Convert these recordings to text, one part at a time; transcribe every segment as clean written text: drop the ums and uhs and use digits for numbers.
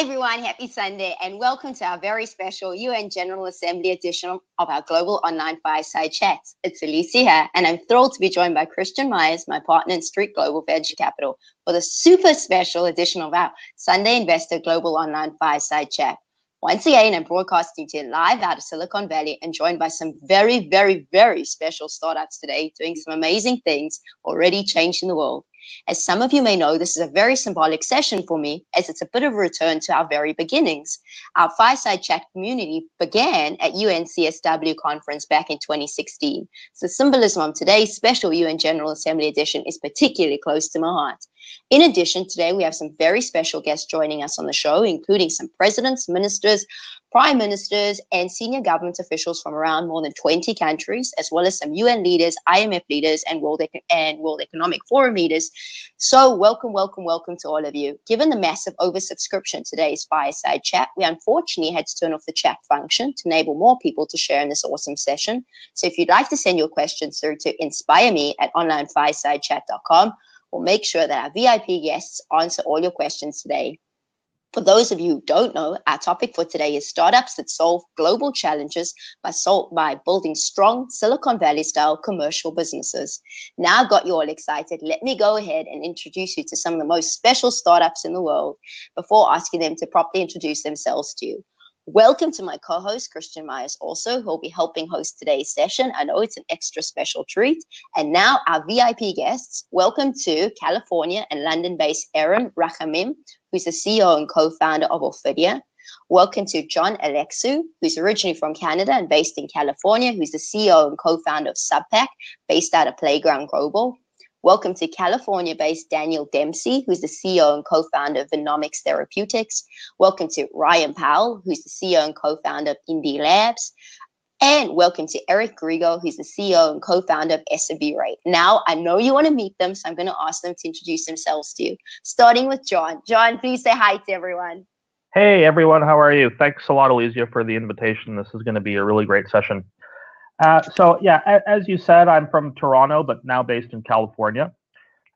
everyone, happy Sunday and welcome to our very special UN General Assembly edition of our global online fireside chats. It's Alysia here and I'm thrilled to be joined by Christian Meyers, my partner in Street Global Venture Capital, for the super special edition of our Sunday Investor Global Online Fireside Chat. Once again, I'm broadcasting to you live out of Silicon Valley and joined by some very, very, very special startups today doing some amazing things, already changing the world. As some of you may know, this is a very symbolic session for me as it's a bit of a return to our very beginnings. Our Fireside Chat community began at UNCSW conference back in 2016. So the symbolism of today's special UN General Assembly edition is particularly close to my heart. In addition, today we have some very special guests joining us on the show, including some presidents, ministers, prime ministers, and senior government officials from around more than 20 countries, as well as some UN leaders, IMF leaders, and World Economic Forum leaders. So welcome, welcome, welcome to all of you. Given the massive oversubscription today's Fireside Chat, we unfortunately had to turn off the chat function to enable more people to share in this awesome session. So if you'd like to send your questions through to inspireme@onlinefiresidechat.com, we'll make sure that our VIP guests answer all your questions today. For those of you who don't know, our topic for today is startups that solve global challenges by building strong Silicon Valley-style commercial businesses. Now I've got you all excited. Let me go ahead and introduce you to some of the most special startups in the world before asking them to properly introduce themselves to you. Welcome to my co-host, Christian Meyers, also, who will be helping host today's session. I know it's an extra special treat. And now our VIP guests, welcome to California and London-based Aaron Rachamim, who's the CEO and co-founder of Ophidia. Welcome to John Alexu, who's originally from Canada and based in California, who's the CEO and co-founder of Subpack, based out of Playground Global. Welcome to California-based Daniel Dempsey, who's the CEO and co-founder of Venomics Therapeutics. Welcome to Ryan Powell, who's the CEO and co-founder of Indie Labs. And welcome to Eric Grigo, who's the CEO and co-founder of S&B Rate. Now, I know you want to meet them, so I'm going to ask them to introduce themselves to you, starting with John. John, please say hi to everyone. Hey, everyone. How are you? Thanks a lot, Alysia, for the invitation. This is going to be a really great session. As you said, I'm from Toronto, but now based in California.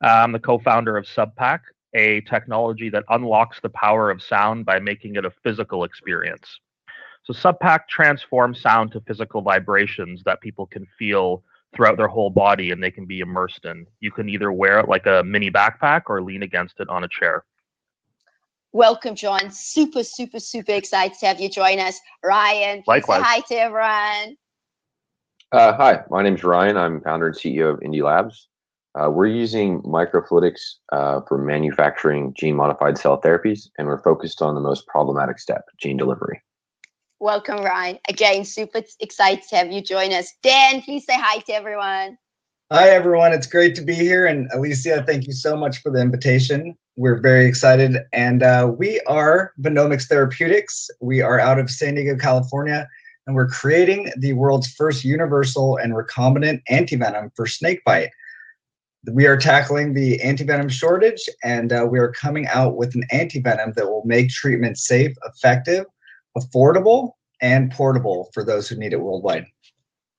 I'm the co-founder of Subpack, a technology that unlocks the power of sound by making it a physical experience. So Subpack transforms sound to physical vibrations that people can feel throughout their whole body and they can be immersed in. You can either wear it like a mini backpack or lean against it on a chair. Welcome, John. Super, super, super excited to have you join us. Ryan, please Likewise. say hi to everyone. Hi, my name is Ryan. I'm founder and CEO of Indie Labs. We're using microfluidics for manufacturing gene-modified cell therapies, and we're focused on the most problematic step, gene delivery. Welcome, Ryan. Again, super excited to have you join us. Dan, please say hi to everyone. Hi, everyone. It's great to be here. And Alysia, thank you so much for the invitation. We're very excited. And we are Venomics Therapeutics. We are out of San Diego, California. And we're creating the world's first universal and recombinant anti-venom for snakebite. We are tackling the anti-venom shortage, and we are coming out with an anti-venom that will make treatment safe, effective, affordable, and portable for those who need it worldwide.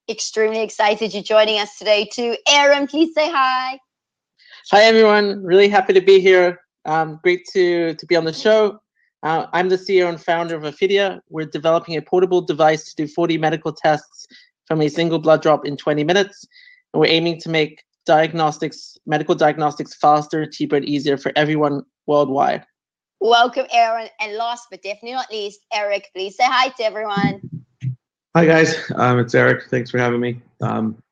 Extremely excited you're joining us today too. Aaron, please say hi. Hi, everyone. Really happy to be here. Great to be on the show. I'm the CEO and founder of Ophidia. We're developing a portable device to do 40 medical tests from a single blood drop in 20 minutes. And we're aiming to make medical diagnostics faster, cheaper, and easier for everyone worldwide. Welcome, Aaron. And last but definitely not least, Eric, please say hi to everyone. Hi, guys. It's Eric. Thanks for having me. I'm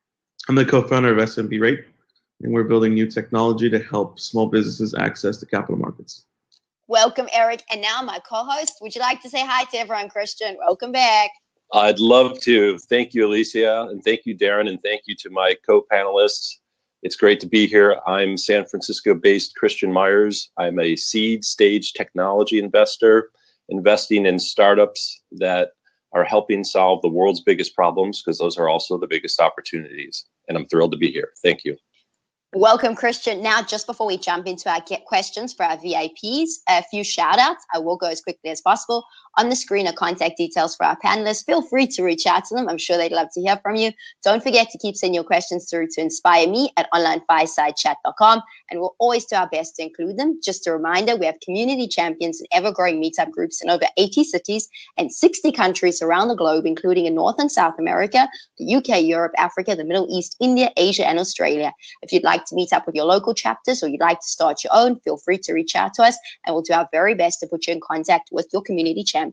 the co-founder of S&B Rate, and we're building new technology to help small businesses access the capital markets. Welcome, Eric. And now my co-host, would you like to say hi to everyone, Christian? Welcome back. I'd love to. Thank you, Alysia, and thank you, Darren, and thank you to my co-panelists. It's great to be here. I'm San Francisco-based Christian Meyers. I'm a seed stage technology investor, investing in startups that are helping solve the world's biggest problems, because those are also the biggest opportunities. And I'm thrilled to be here. Thank you. Welcome, Christian. Now, just before we jump into our questions for our VIPs, a few shout outs. I will go as quickly as possible. On the screen are contact details for our panelists. Feel free to reach out to them. I'm sure they'd love to hear from you. Don't forget to keep sending your questions through to inspire me at onlinefiresidechat.com, and we'll always do our best to include them. Just a reminder, we have community champions and ever-growing meetup groups in over 80 cities and 60 countries around the globe, including in North and South America, the UK, Europe, Africa, the Middle East, India, Asia, and Australia. If you'd like to meet up with your local chapters or you'd like to start your own, feel free to reach out to us, and we'll do our very best to put you in contact with your community champion.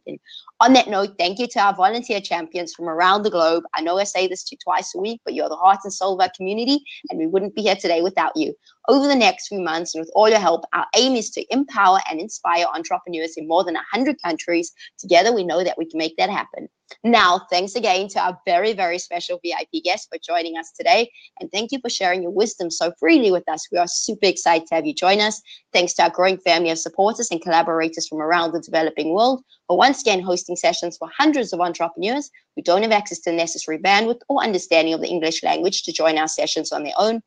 On that note, thank you to our volunteer champions from around the globe. I know I say this to you twice a week, but you're the heart and soul of our community, and we wouldn't be here today without you. Over the next few months, and with all your help, our aim is to empower and inspire entrepreneurs in more than 100 countries. Together, we know that we can make that happen. Now, thanks again to our very, very special VIP guest for joining us today. And thank you for sharing your wisdom so freely with us. We are super excited to have you join us. Thanks to our growing family of supporters and collaborators from around the developing world for once again hosting sessions for hundreds of entrepreneurs who don't have access to the necessary bandwidth or understanding of the English language to join our sessions on their own.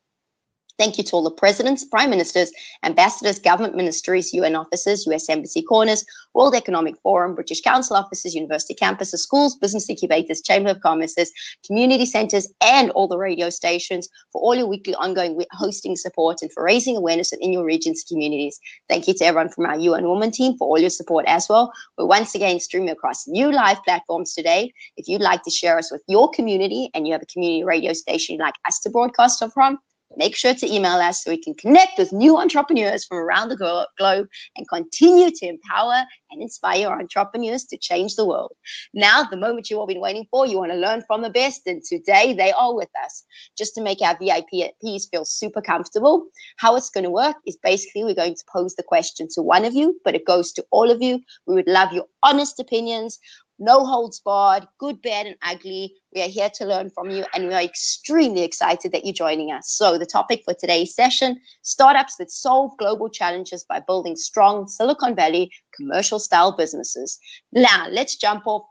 Thank you to all the presidents, prime ministers, ambassadors, government ministries, UN offices, US Embassy Corners, World Economic Forum, British Council offices, university campuses, schools, business incubators, Chamber of Commerce's, community centers, and all the radio stations for all your weekly ongoing hosting support and for raising awareness in your region's communities. Thank you to everyone from our UN Women team for all your support as well. We're once again streaming across new live platforms today. If you'd like to share us with your community and you have a community radio station you'd like us to broadcast from, make sure to email us so we can connect with new entrepreneurs from around the globe and continue to empower and inspire entrepreneurs to change the world. Now, the moment you've all been waiting for, you want to learn from the best, and today they are with us. Just to make our VIPs feel super comfortable, how it's going to work is basically we're going to pose the question to one of you, but it goes to all of you. We would love your honest opinions. No holds barred, good, bad, and ugly. We are here to learn from you, and we are extremely excited that you're joining us. So the topic for today's session, startups that solve global challenges by building strong Silicon Valley commercial-style businesses. Now, let's jump off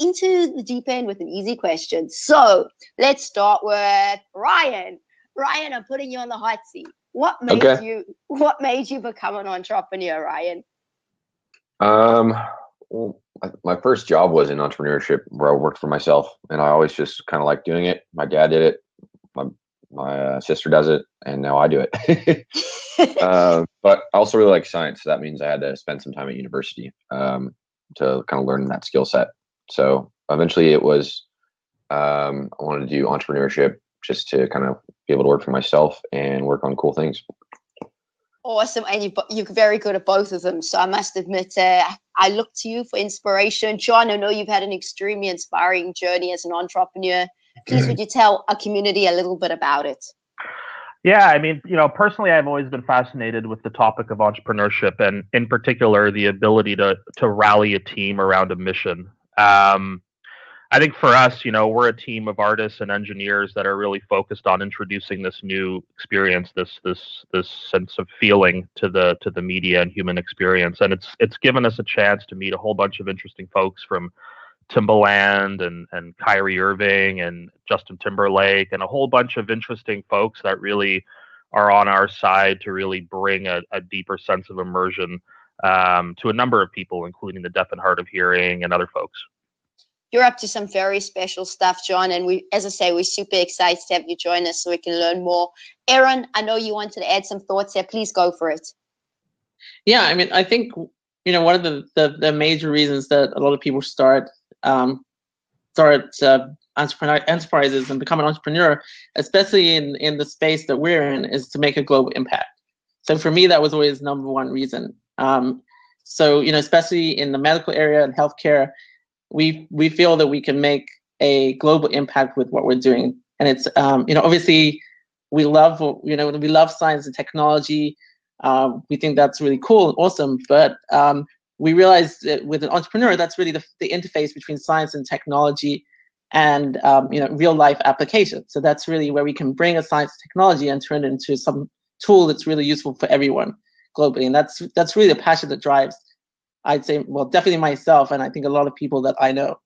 into the deep end with an easy question. So let's start with Ryan. Ryan, I'm putting you on the hot seat. What made you become an entrepreneur, Ryan? Well, my first job was in entrepreneurship, where I worked for myself, and I always just kind of liked doing it. My dad did it, my sister does it, and now I do it. But I also really like science, so that means I had to spend some time at university to kind of learn that skill set. So eventually it was I wanted to do entrepreneurship just to kind of be able to work for myself and work on cool things. Awesome, and you're very good at both of them. So I must admit, I look to you for inspiration. John, I know you've had an extremely inspiring journey as an entrepreneur. Please, would you tell our community a little bit about it? Yeah, I mean, personally, I've always been fascinated with the topic of entrepreneurship, and in particular, the ability to rally a team around a mission. I think for us, we're a team of artists and engineers that are really focused on introducing this new experience, this sense of feeling to the media and human experience. And it's given us a chance to meet a whole bunch of interesting folks from Timbaland and Kyrie Irving and Justin Timberlake and a whole bunch of interesting folks that really are on our side to really bring a deeper sense of immersion to a number of people, including the deaf and hard of hearing and other folks. You're up to some very special stuff, John, and we're super excited to have you join us so we can learn more. Aaron, I know you wanted to add some thoughts here. Please go for it. Yeah, I mean, I think one of the major reasons that a lot of people start enterprises and become an entrepreneur, especially in the space that we're in, is to make a global impact. So for me, that was always number one reason. So especially in the medical area and healthcare, we feel that we can make a global impact with what we're doing. And it's obviously we love science and technology. We think that's really cool and awesome, but we realize that with an entrepreneur, that's really the interface between science and technology and real life application. So that's really where we can bring a science and technology and turn it into some tool that's really useful for everyone globally. And that's really the passion that drives, I'd say, well, definitely myself, and I think a lot of people that I know.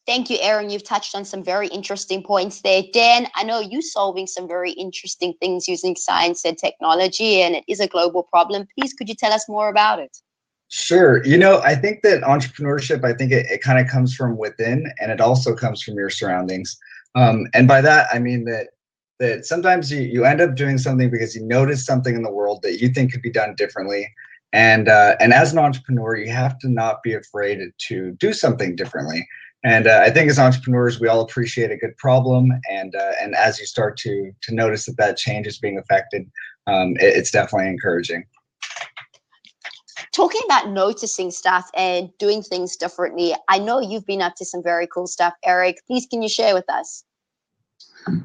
Thank you, Aaron. You've touched on some very interesting points there. Dan, I know you're solving some very interesting things using science and technology, and it is a global problem. Please, could you tell us more about it? Sure. I think that entrepreneurship, I think it kind of comes from within, and it also comes from your surroundings. And by that, I mean that sometimes you end up doing something because you notice something in the world that you think could be done differently. And as an entrepreneur, you have to not be afraid to do something differently. And I think as entrepreneurs, we all appreciate a good problem. And as you start to notice that change is being affected, it's definitely encouraging. Talking about noticing stuff and doing things differently, I know you've been up to some very cool stuff, Eric. Please, can you share with us?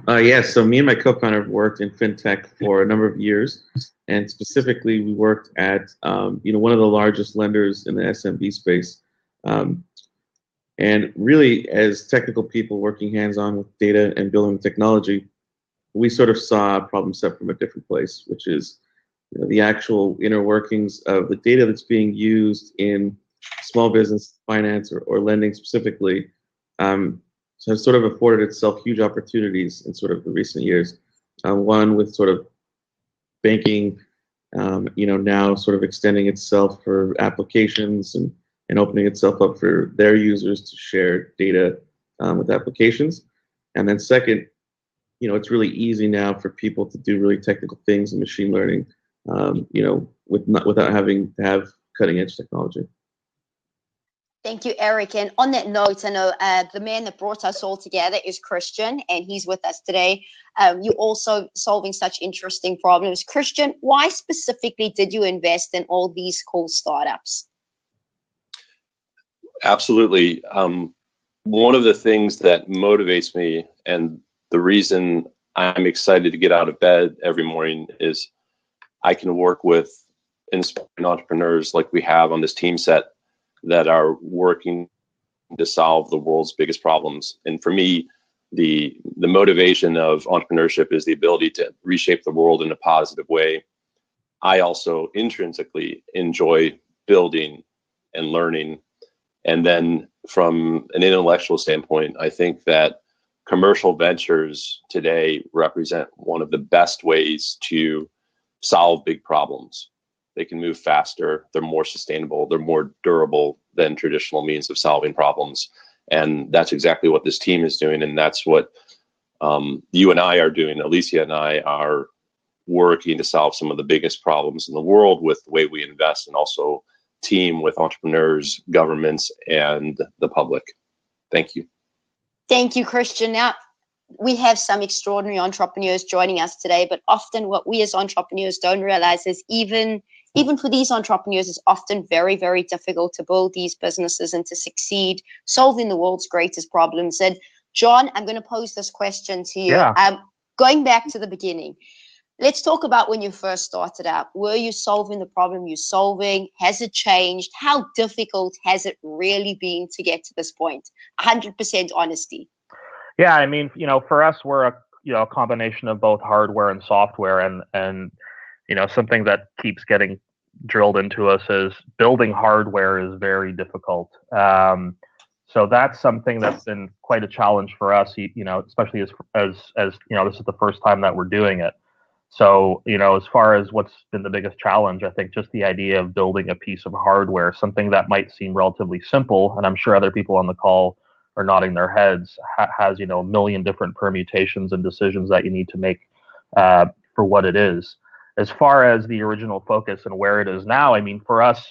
Yes, so me and my co-founder have worked in fintech for a number of years, and specifically we worked at one of the largest lenders in the SMB space. And really, as technical people working hands-on with data and building technology, we sort of saw a problem set from a different place, which is the actual inner workings of the data that's being used in small business finance or lending specifically. So has sort of afforded itself huge opportunities in sort of the recent years. One with sort of banking, now sort of extending itself for applications and opening itself up for their users to share data with applications. And then second, it's really easy now for people to do really technical things in machine learning, without having to have cutting edge technology. Thank you, Eric. And on that note, I know the man that brought us all together is Christian, and he's with us today. You're also solving such interesting problems. Christian, why specifically did you invest in all these cool startups? Absolutely. One of the things that motivates me and the reason I'm excited to get out of bed every morning is I can work with inspiring entrepreneurs like we have on this team set that are working to solve the world's biggest problems. And for me, the motivation of entrepreneurship is the ability to reshape the world in a positive way. I also intrinsically enjoy building and learning. And then from an intellectual standpoint, I think that commercial ventures today represent one of the best ways to solve big problems. They can move faster, they're more sustainable, they're more durable than traditional means of solving problems. And that's exactly what this team is doing. And that's what you and I are doing. Alysia and I are working to solve some of the biggest problems in the world with the way we invest, and also team with entrepreneurs, governments, and the public. Thank you. Thank you, Christian. Now, we have some extraordinary entrepreneurs joining us today, but often what we as entrepreneurs don't realize is even for these entrepreneurs, it's often very, very difficult to build these businesses and to succeed solving the world's greatest problems. And John, I'm going to pose this question to you. Yeah. Going back to the beginning, let's talk about when you first started out. Were you solving the problem you're solving? Has it changed? How difficult has it really been to get to this point? 100% honesty. Yeah, I mean, for us, we're a combination of both hardware and software, and something that keeps getting drilled into us is building hardware is very difficult. So that's something that's been quite a challenge for us, especially as this is the first time that we're doing it. So, as far as what's been the biggest challenge, I think just the idea of building a piece of hardware, something that might seem relatively simple, and I'm sure other people on the call are nodding their heads, has, a million different permutations and decisions that you need to make for what it is. As far as the original focus and where it is now, I mean, for us,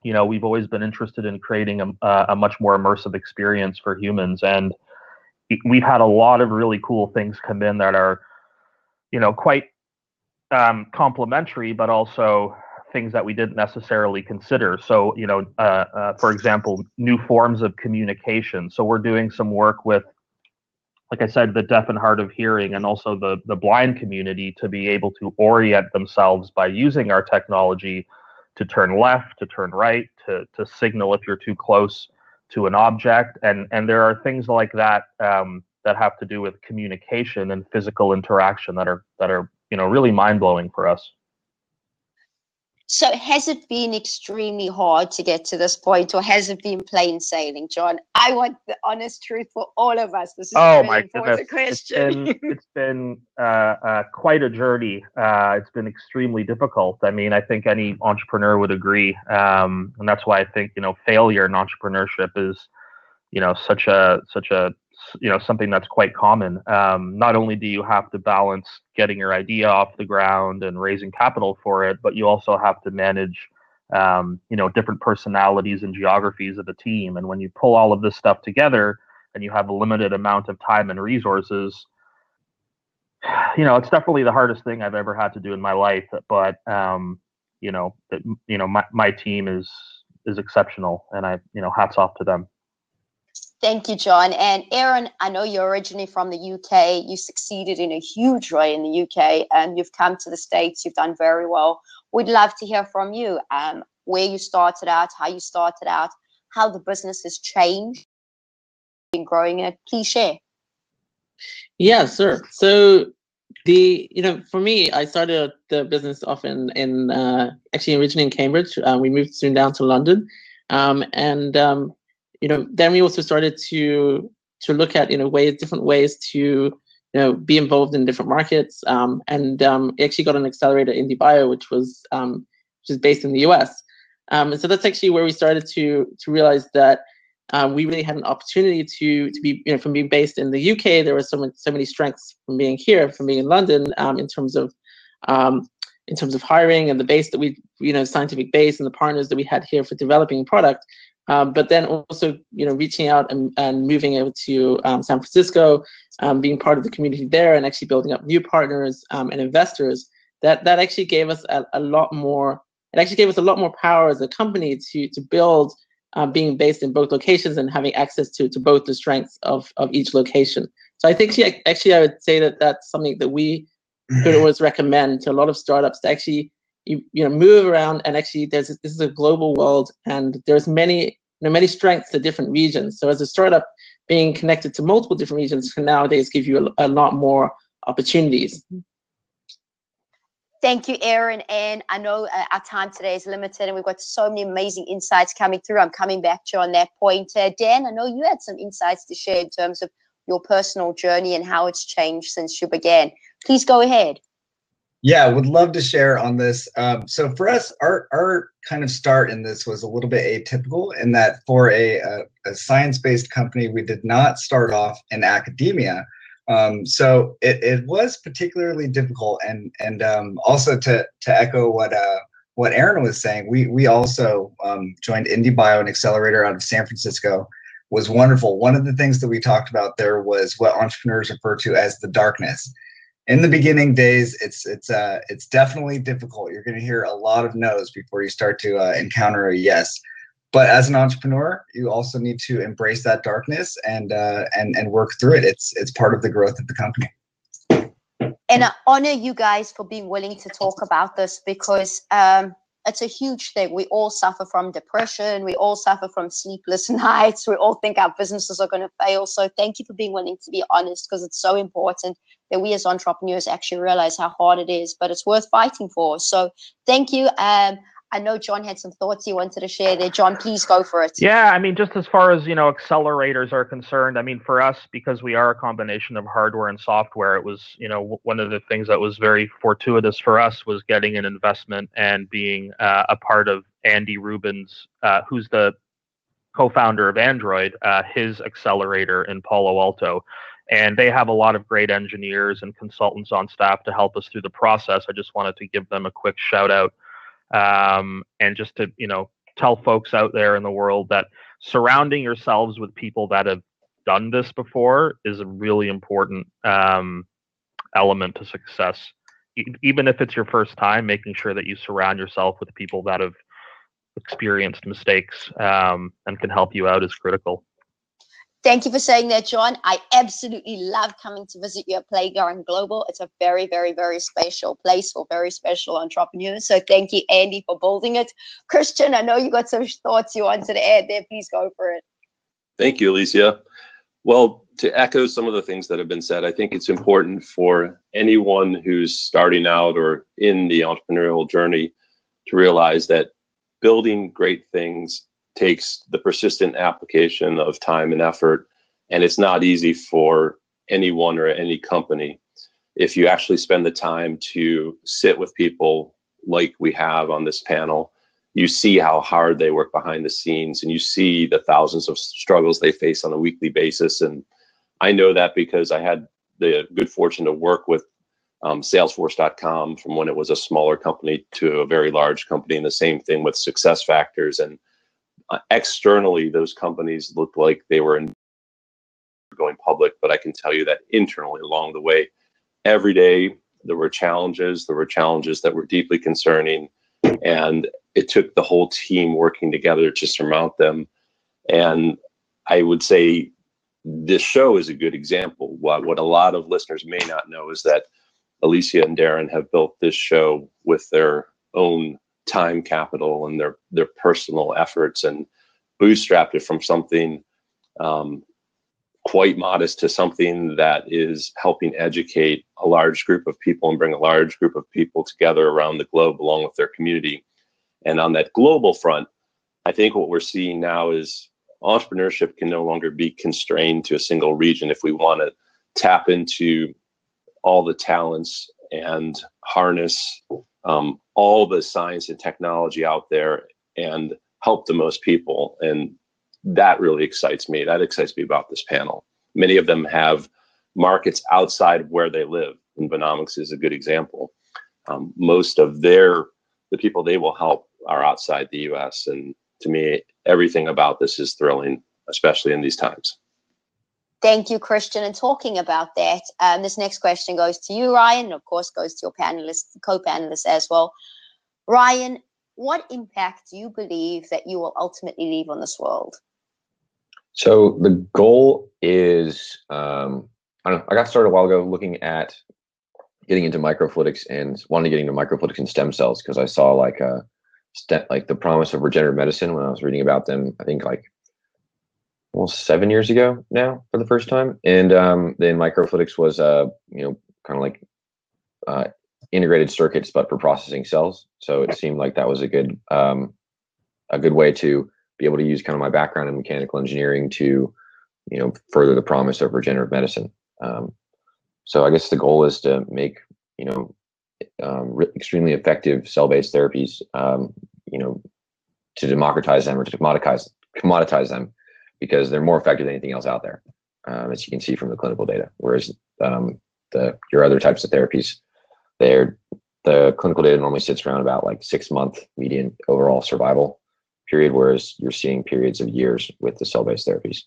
we've always been interested in creating a much more immersive experience for humans. And we've had a lot of really cool things come in that are, quite complementary, but also things that we didn't necessarily consider. So, for example, new forms of communication. So we're doing some work with, like I said, the deaf and hard of hearing, and also the blind community, to be able to orient themselves by using our technology to turn left, to turn right, to signal if you're too close to an object. And there are things like that that have to do with communication and physical interaction that are really mind-blowing for us. So has it been extremely hard to get to this point, or has it been plain sailing, John? I want the honest truth for all of us. This is a really important question. It's been quite a journey. It's been extremely difficult. I mean, I think any entrepreneur would agree, and that's why I think failure in entrepreneurship is such a something that's quite common. Not only do you have to balance getting your idea off the ground and raising capital for it, but you also have to manage, different personalities and geographies of the team. And when you pull all of this stuff together and you have a limited amount of time and resources, it's definitely the hardest thing I've ever had to do in my life. But, my team is exceptional, and hats off to them. Thank you, John. And Aaron, I know you're originally from the UK. You succeeded in a huge way in the UK, and you've come to the States. You've done very well. We'd love to hear from you, where you started out, how you started out, how the business has changed, been growing it. Please share. Yeah, sure. So for me, I started the business off in actually originally in Cambridge. We moved soon down to London, then we also started to look at different ways to be involved in different markets, and actually got an accelerator, IndieBio, which is based in the US, and so that's actually where we started to realize that we really had an opportunity to be from being based in the UK. There were so many strengths from being here, from being in London, in terms of hiring and the base that we scientific base and the partners that we had here for developing product. But then also, reaching out and moving over to San Francisco, being part of the community there, and actually building up new partners and investors. That actually gave us a lot more. It actually gave us a lot more power as a company to build, being based in both locations and having access to both the strengths of each location. So I think actually I would say that that's something that we could always recommend to a lot of startups, to actually move around, and actually this is a global world, and there's many strengths to different regions. So as a startup, being connected to multiple different regions can nowadays give you a lot more opportunities. Thank you, Aaron. And I know our time today is limited, and we've got so many amazing insights coming through. I'm coming back to you on that point. Dan, I know you had some insights to share in terms of your personal journey and how it's changed since you began. Please go ahead. Yeah, would love to share on this. So for us, our kind of start in this was a little bit atypical, in that for a science-based company, we did not start off in academia. So it was particularly difficult, and also to echo what Aaron was saying, we also joined IndieBio, an accelerator out of San Francisco. Was wonderful. One of the things that we talked about there was what entrepreneurs refer to as the darkness. In the beginning days, it's definitely difficult. You're going to hear a lot of no's before you start to encounter a yes. But as an entrepreneur, you also need to embrace that darkness and work through it. It's part of the growth of the company. And I honor you guys for being willing to talk about this, because it's a huge thing. We all suffer from depression. We all suffer from sleepless nights. We all think our businesses are going to fail. So thank you for being willing to be honest, because it's so important that we as entrepreneurs actually realize how hard it is, but it's worth fighting for. So thank you. I know John had some thoughts he wanted to share there. John, please go for it. Yeah, I mean, just as far as, accelerators are concerned, I mean, for us, because we are a combination of hardware and software, it was, one of the things that was very fortuitous for us was getting an investment and being a part of Andy Rubin's, who's the co-founder of Android, his accelerator in Palo Alto. And they have a lot of great engineers and consultants on staff to help us through the process. I just wanted to give them a quick shout out. And just to, tell folks out there in the world that surrounding yourselves with people that have done this before is a really important element to success. Even if it's your first time, making sure that you surround yourself with people that have experienced mistakes and can help you out is critical. Thank you for saying that, John. I absolutely love coming to visit you at Playground Global. It's a very, very, very special place for very special entrepreneurs. So thank you, Andy, for building it. Christian, I know you got some thoughts you wanted to add there. Please go for it. Thank you, Alysia. Well, to echo some of the things that have been said, I think it's important for anyone who's starting out or in the entrepreneurial journey to realize that building great things takes the persistent application of time and effort, and it's not easy for anyone or any company. If you actually spend the time to sit with people like we have on this panel, you see how hard they work behind the scenes, and you see the thousands of struggles they face on a weekly basis. And I know that because I had the good fortune to work with Salesforce.com from when it was a smaller company to a very large company, and the same thing with SuccessFactors. And externally, those companies looked like they were going public, but I can tell you that internally along the way, every day there were challenges. There were challenges that were deeply concerning, and it took the whole team working together to surmount them. And I would say this show is a good example. What a lot of listeners may not know is that Alysia and Darren have built this show with their own time capital and their personal efforts, and bootstrapped it from something quite modest to something that is helping educate a large group of people and bring a large group of people together around the globe along with their community. And on that global front, I think what we're seeing now is entrepreneurship can no longer be constrained to a single region. If we want to tap into all the talents and harness all the science and technology out there and help the most people. And that really excites me. That excites me about this panel. Many of them have markets outside of where they live, and Venomics is a good example. Most of the people they will help are outside the US. And to me, everything about this is thrilling, especially in these times. Thank you, Christian. And talking about that, this next question goes to you, Ryan, and of course goes to your co-panelists as well. Ryan, what impact do you believe that you will ultimately leave on this world? So the goal is, I got started a while ago looking at getting into microfluidics and wanting to get into microfluidics and stem cells because I saw like the promise of regenerative medicine when I was reading about them, I think like almost 7 years ago now for the first time. And then microfluidics was, kind of like integrated circuits, but for processing cells. So it seemed like that was a good way to be able to use kind of my background in mechanical engineering to, further the promise of regenerative medicine. So I guess the goal is to make, extremely effective cell-based therapies, to democratize them or to commoditize them because they're more effective than anything else out there, as you can see from the clinical data. Whereas your other types of therapies, the clinical data normally sits around about like 6-month median overall survival period, whereas you're seeing periods of years with the cell-based therapies.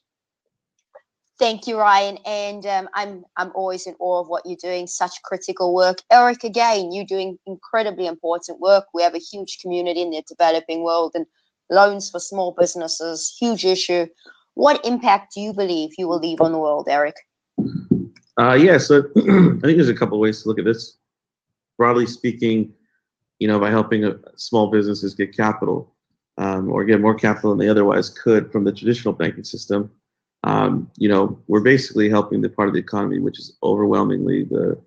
Thank you, Ryan. And I'm always in awe of what you're doing, such critical work. Eric, again, you're doing incredibly important work. We have a huge community in the developing world, and loans for small businesses, huge issue. What impact do you believe you will leave on the world, Eric? So I think there's a couple of ways to look at this. Broadly speaking, by helping small businesses get capital or get more capital than they otherwise could from the traditional banking system, we're basically helping the part of the economy which is overwhelmingly the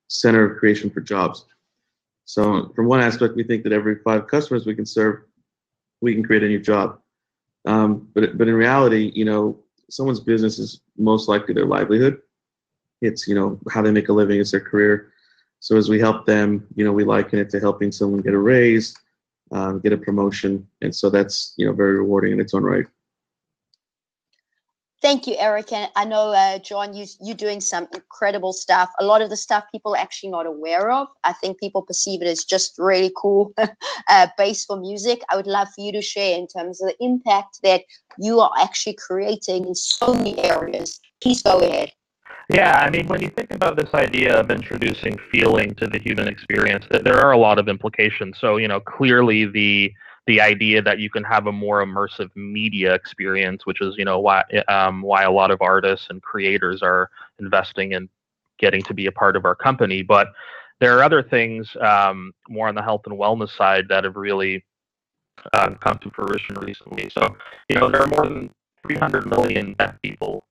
center of creation for jobs. So from one aspect, we think that every 5 customers we can serve, we can create a new job. But in reality, someone's business is most likely their livelihood. It's how they make a living, it's their career. So as we help them, we liken it to helping someone get a raise, get a promotion, and so that's very rewarding in its own right. Thank you, Eric. And I know, John, you're doing some incredible stuff. A lot of the stuff people are actually not aware of. I think people perceive it as just really cool bass for music. I would love for you to share in terms of the impact that you are actually creating in so many areas. Please go ahead. Yeah, I mean, when you think about this idea of introducing feeling to the human experience, there are a lot of implications. So, clearly the idea that you can have a more immersive media experience, which is, why a lot of artists and creators are investing in getting to be a part of our company. But there are other things more on the health and wellness side that have really come to fruition recently. So, there are more than 300 million deaf people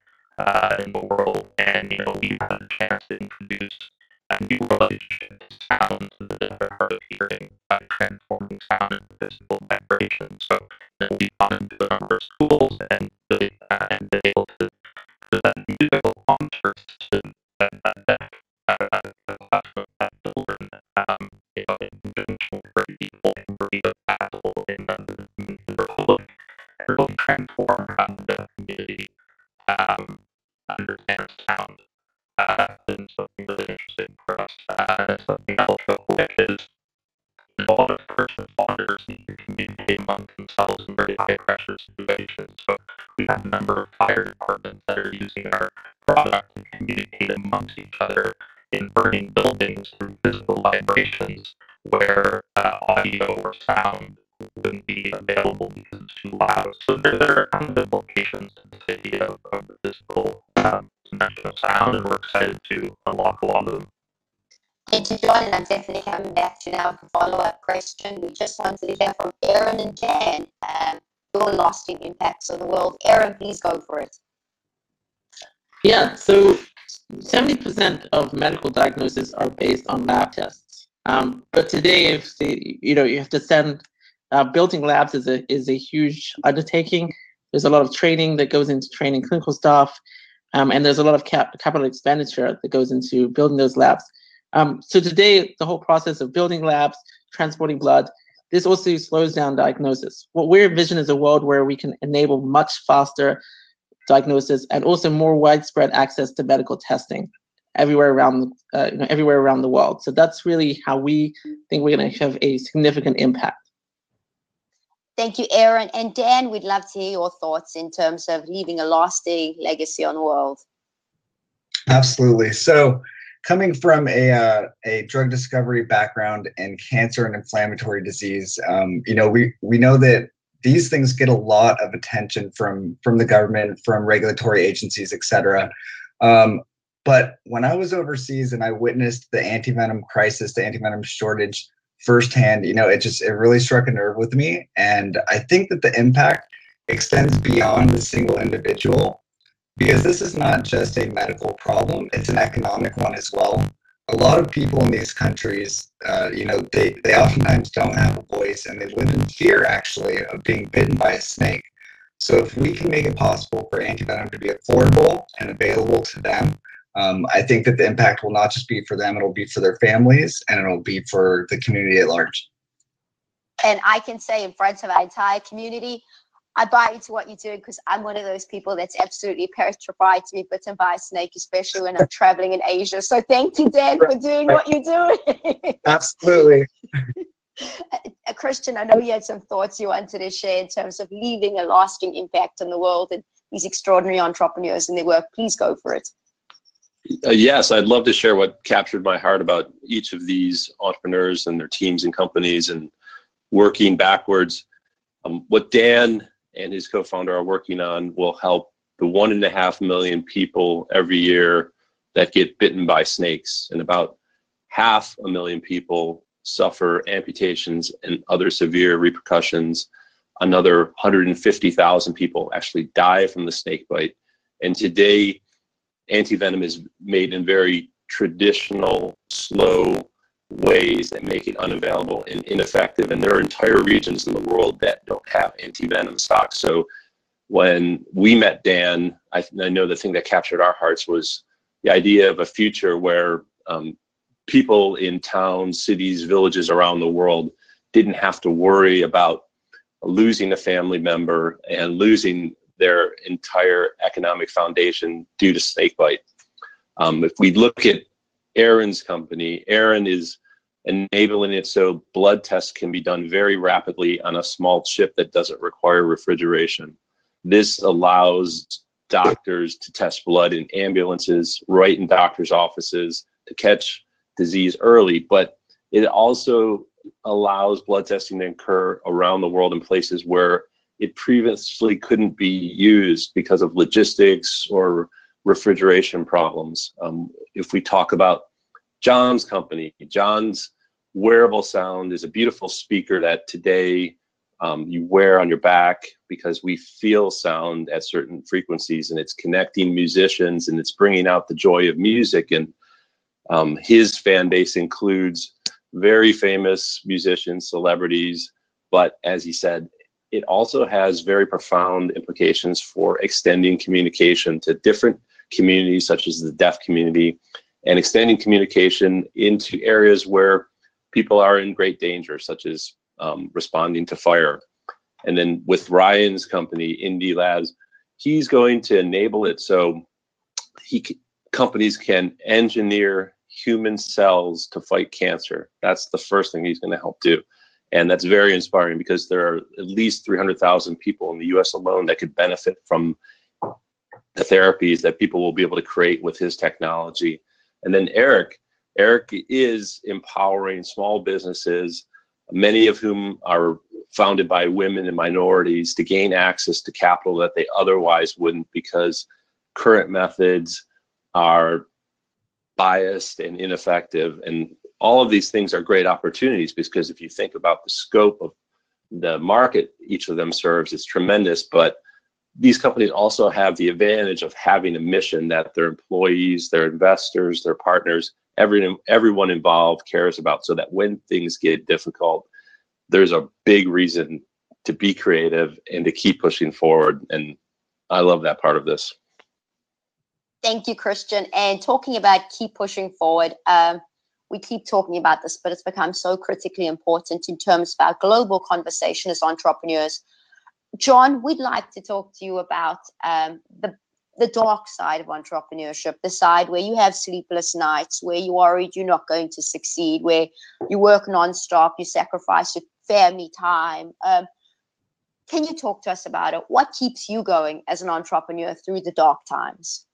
in the world, and we've had a chance to introduce new relationship to sound, to the different hard of hearing, transforming sound into physical vibration. So we've gone into a number of schools and been able to present musical concerts to children, in conjunction for people in Burrito Castle in the Republic, and really transform how the community understands sound. That's been something really interesting for us. Something else real quick is a lot of first responders need to communicate among themselves in very high pressure situations. So we have a number of fire departments that are using our product to communicate amongst each other in burning buildings through physical vibrations where audio or sound wouldn't be available because it's too loud. So there are kind of implications to this idea of the physical dimension of sound, and we're excited to unlock a lot of them. And to join, I'm definitely coming back to now for follow-up question. We just wanted to hear from Aaron and Dan, your lasting impacts on the world. Aaron, please go for it. Yeah, so 70% of medical diagnoses are based on lab tests. But today, if you have to send building labs is a huge undertaking. There's a lot of training that goes into training clinical staff, and there's a lot of capital expenditure that goes into building those labs. So today, the whole process of building labs, transporting blood, this also slows down diagnosis. What we envision is a world where we can enable much faster diagnosis and also more widespread access to medical testing everywhere around the world. So that's really how we think we're going to have a significant impact. Thank you, Aaron. And Dan, we'd love to hear your thoughts in terms of leaving a lasting legacy on the world. Absolutely. So coming from a drug discovery background in cancer and inflammatory disease, we know that these things get a lot of attention from the government, from regulatory agencies, et cetera. But when I was overseas and I witnessed the anti-venom crisis, the anti-venom shortage firsthand, it really struck a nerve with me. And I think that the impact extends beyond the single individual, because this is not just a medical problem, it's an economic one as well. A lot of people in these countries, they oftentimes don't have a voice, and they live in fear, actually, of being bitten by a snake. So if we can make it possible for anti-venom to be affordable and available to them, I think that the impact will not just be for them, it'll be for their families, and it'll be for the community at large. And I can say in front of our entire community, I buy into what you're doing, because I'm one of those people that's absolutely petrified to be bitten by a snake, especially when I'm traveling in Asia. So thank you, Dan, for doing what you're doing. Absolutely. Christian, I know you had some thoughts you wanted to share in terms of leaving a lasting impact on the world and these extraordinary entrepreneurs and their work. Please go for it. Yes, I'd love to share what captured my heart about each of these entrepreneurs and their teams and companies, and working backwards. What Dan and his co-founder are working on will help the 1.5 million people every year that get bitten by snakes, and about 500,000 people suffer amputations and other severe repercussions. Another 150,000 people actually die from the snake bite. And today, anti-venom is made in very traditional, slow ways that make it unavailable and ineffective. And there are entire regions in the world that don't have anti-venom stocks. So when we met Dan, I know the thing that captured our hearts was the idea of a future where people in towns, cities, villages around the world didn't have to worry about losing a family member and losing their entire economic foundation due to snakebite. If we look at Aaron's company, Aaron is enabling it so blood tests can be done very rapidly on a small chip that doesn't require refrigeration. This allows doctors to test blood in ambulances, right in doctors' offices, to catch disease early, but it also allows blood testing to occur around the world in places where it previously couldn't be used because of logistics or refrigeration problems. If we talk about John's company, John's wearable sound is a beautiful speaker that today you wear on your back because we feel sound at certain frequencies, and it's connecting musicians and it's bringing out the joy of music. And His fan base includes very famous musicians, celebrities, but as he said, it also has very profound implications for extending communication to different communities, such as the deaf community, and extending communication into areas where people are in great danger, such as responding to fire. And then with Ryan's company, Indie Labs, he's going to enable it so companies can engineer human cells to fight cancer. That's the first thing he's going to help do. And that's very inspiring because there are at least 300,000 people in the US alone that could benefit from the therapies that people will be able to create with his technology. And then Eric is empowering small businesses, many of whom are founded by women and minorities, to gain access to capital that they otherwise wouldn't, because current methods are biased and ineffective. And all of these things are great opportunities, because if you think about the scope of the market each of them serves, it's tremendous. But these companies also have the advantage of having a mission that their employees, their investors, their partners, everyone involved cares about, so that when things get difficult, there's a big reason to be creative and to keep pushing forward. And I love that part of this. Thank you, Christian. And talking about keep pushing forward, we keep talking about this, but it's become so critically important in terms of our global conversation as entrepreneurs. John, we'd like to talk to you about the dark side of entrepreneurship, the side where you have sleepless nights, where you're worried you're not going to succeed, where you work nonstop, you sacrifice your family time. Can you talk to us about it? What keeps you going as an entrepreneur through the dark times?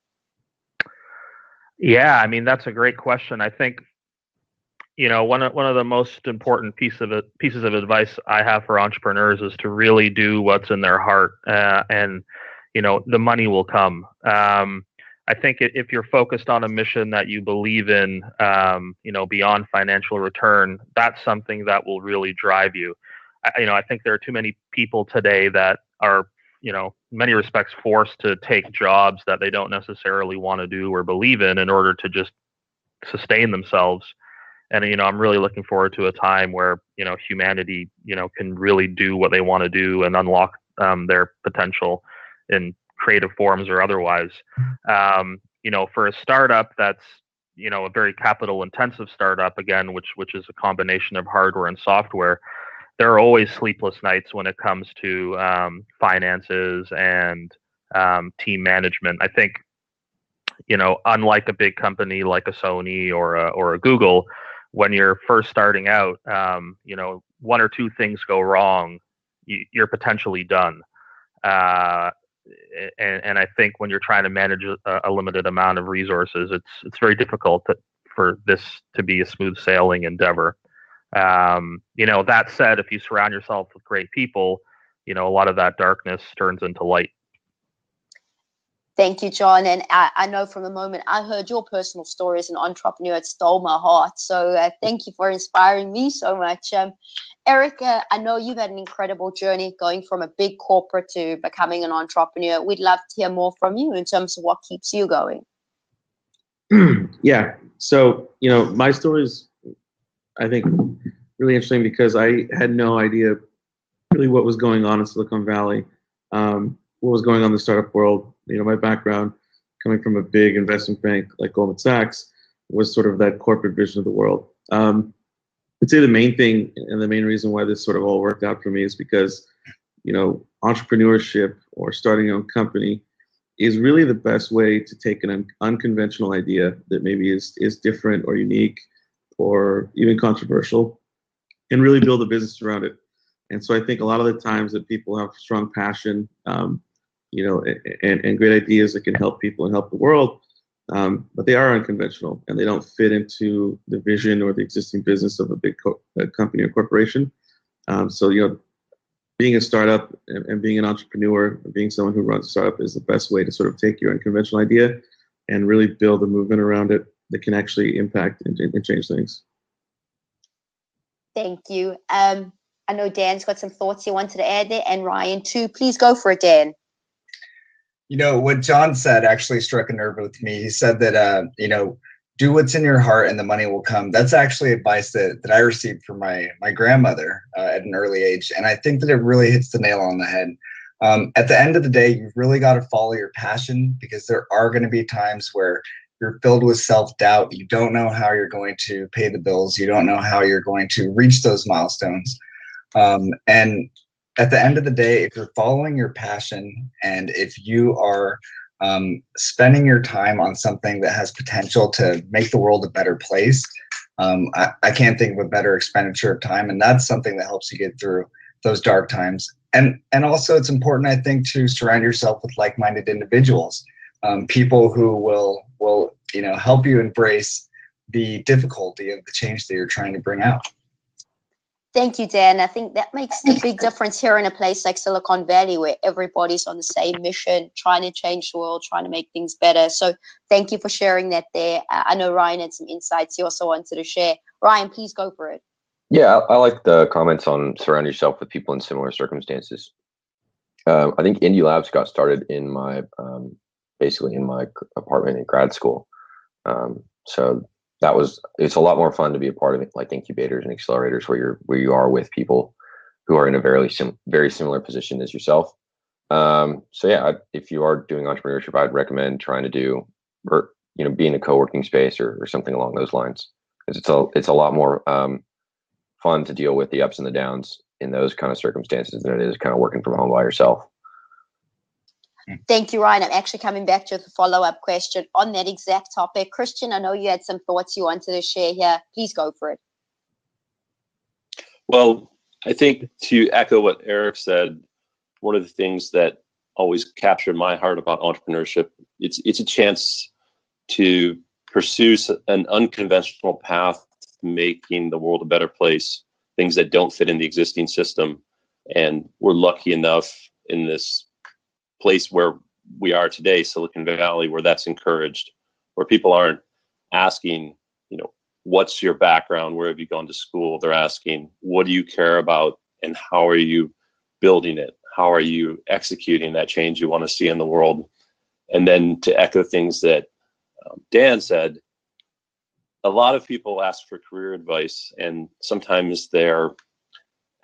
Yeah, I mean, that's a great question. I think, one of the most important pieces of advice I have for entrepreneurs is to really do what's in their heart, and the money will come. I think if you're focused on a mission that you believe in, beyond financial return, that's something that will really drive you. I think there are too many people today that are, in many respects forced to take jobs that they don't necessarily want to do or believe in order to just sustain themselves. And, I'm really looking forward to a time where, humanity, can really do what they want to do and unlock their potential in creative forms or otherwise. For a startup that's, a very capital intensive startup, again, which is a combination of hardware and software, there are always sleepless nights when it comes to finances and team management. I think, unlike a big company like a Sony or a Google, when you're first starting out, one or two things go wrong, you're potentially done. And I think when you're trying to manage a limited amount of resources, it's very difficult for this to be a smooth sailing endeavor. That said, if you surround yourself with great people, a lot of that darkness turns into light. Thank you, John. And I know from the moment I heard your personal story as an entrepreneur, it stole my heart. So thank you for inspiring me so much. Eric, I know you've had an incredible journey going from a big corporate to becoming an entrepreneur. We'd love to hear more from you in terms of what keeps you going. Yeah. So, my story is, I think, really interesting because I had no idea really what was going on in Silicon Valley, what was going on in the startup world. My background coming from a big investment bank like Goldman Sachs was sort of that corporate vision of the world. I'd say the main thing and the main reason why this sort of all worked out for me is because, entrepreneurship or starting your own company is really the best way to take an unconventional idea that maybe is different or unique or even controversial and really build a business around it. And so I think a lot of the times that people have strong passion, and great ideas that can help people and help the world, but they are unconventional and they don't fit into the vision or the existing business of a big company or corporation. So, being a startup and being an entrepreneur, being someone who runs a startup is the best way to sort of take your unconventional idea and really build a movement around it that can actually impact and change things. Thank you. I know Dan's got some thoughts he wanted to add there, and Ryan too. Please go for it, Dan. What John said actually struck a nerve with me. He said that, do what's in your heart and the money will come. That's actually advice that I received from my grandmother at an early age. And I think that it really hits the nail on the head. At the end of the day, you've really got to follow your passion, because there are going to be times where you're filled with self-doubt. You don't know how you're going to pay the bills. You don't know how you're going to reach those milestones. And at the end of the day, if you're following your passion and if you are spending your time on something that has potential to make the world a better place, I can't think of a better expenditure of time. And that's something that helps you get through those dark times. And also it's important, I think, to surround yourself with like-minded individuals, people who will help you embrace the difficulty of the change that you're trying to bring out. Thank you, Dan. I think that makes the big difference here in a place like Silicon Valley, where everybody's on the same mission, trying to change the world, trying to make things better. So thank you for sharing that there. I know Ryan had some insights he also wanted to share. Ryan, please go for it. Yeah, I like the comments on surround yourself with people in similar circumstances. I think Indie Labs got started in my basically in my apartment in grad school. So it's a lot more fun to be a part of it, like incubators and accelerators where you are with people who are in a very similar position as yourself. So yeah, if you are doing entrepreneurship, I'd recommend trying to do, or be in a co-working space or something along those lines, because it's a lot more fun to deal with the ups and the downs in those kind of circumstances than it is kind of working from home by yourself. Thank you, Ryan. I'm actually coming back to the follow-up question on that exact topic. Christian, I know you had some thoughts you wanted to share here. Please go for it. Well, I think to echo what Eric said, one of the things that always captured my heart about entrepreneurship, it's a chance to pursue an unconventional path to making the world a better place, things that don't fit in the existing system. And we're lucky enough in this place where we are today, Silicon Valley, where that's encouraged, where people aren't asking, what's your background? Where have you gone to school? They're asking, what do you care about? And how are you building it? How are you executing that change you want to see in the world? And then to echo things that Dan said, a lot of people ask for career advice, and sometimes they're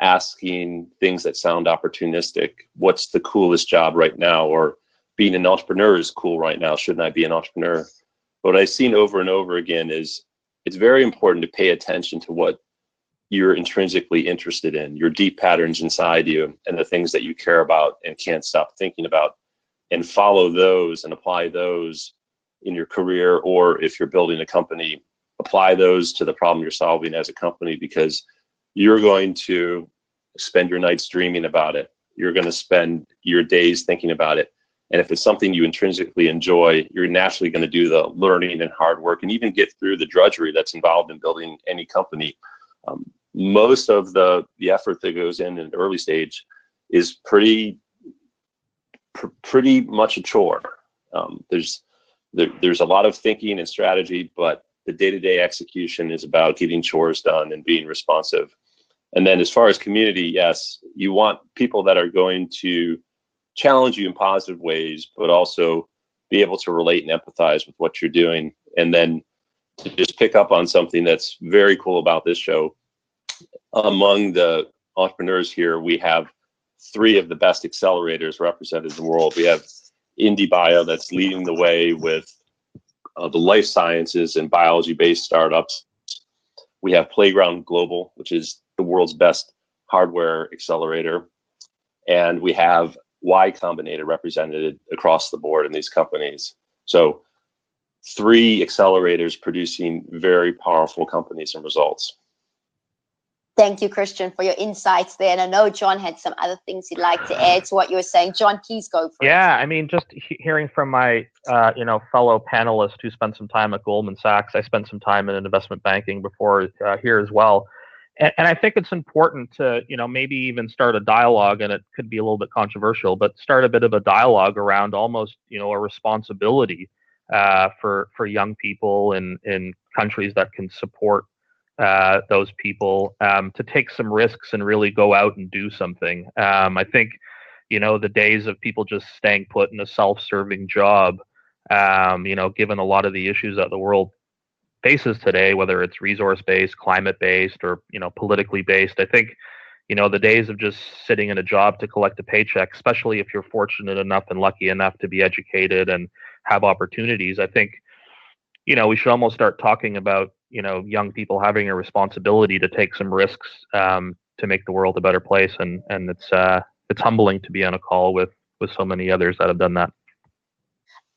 asking things that sound opportunistic. What's the coolest job right now? Or being an entrepreneur is cool right now. Shouldn't I be an entrepreneur? What I've seen over and over again is it's very important to pay attention to what you're intrinsically interested in, your deep patterns inside you, and the things that you care about and can't stop thinking about, and follow those and apply those in your career. Or if you're building a company, apply those to the problem you're solving as a company, because you're going to spend your nights dreaming about it. You're going to spend your days thinking about it. And if it's something you intrinsically enjoy, you're naturally going to do the learning and hard work and even get through the drudgery that's involved in building any company. Most of the effort that goes in an early stage is pretty much a chore. There's a lot of thinking and strategy, but the day-to-day execution is about getting chores done and being responsive. And then as far as community, yes, you want people that are going to challenge you in positive ways, but also be able to relate and empathize with what you're doing. And then to just pick up on something that's very cool about this show, among the entrepreneurs here, we have 3 of the best accelerators represented in the world. We have IndieBio, that's leading the way with the life sciences and biology-based startups. We have Playground Global, which is the world's best hardware accelerator. And we have Y-Combinator represented across the board in these companies. So 3 accelerators producing very powerful companies and results. Thank you, Christian, for your insights there. And I know John had some other things he'd like to add to what you were saying. John, please go for it. Yeah, I mean, just hearing from my fellow panelist who spent some time at Goldman Sachs. I spent some time in investment banking before here as well. And I think it's important to, maybe even start a dialogue, and it could be a little bit controversial, but start a bit of a dialogue around almost, a responsibility for young people in countries that can support those people to take some risks and really go out and do something. I think, the days of people just staying put in a self-serving job, given a lot of the issues that the world faces today, whether it's resource-based, climate-based, or politically based. I think the days of just sitting in a job to collect a paycheck, especially if you're fortunate enough and lucky enough to be educated and have opportunities, I think we should almost start talking about young people having a responsibility to take some risks to make the world a better place, and it's humbling to be on a call with so many others that have done that.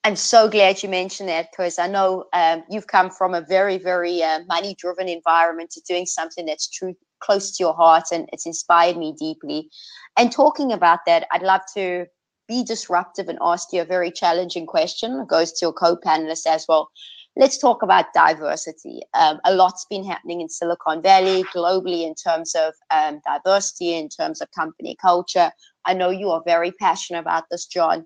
I'm so glad you mentioned that, because I know you've come from a very, very money-driven environment to doing something that's close to your heart, and it's inspired me deeply. And talking about that, I'd love to be disruptive and ask you a very challenging question. It goes to your co-panelists as well. Let's talk about diversity. A lot's been happening in Silicon Valley, globally, in terms of diversity, in terms of company culture. I know you are very passionate about this, John.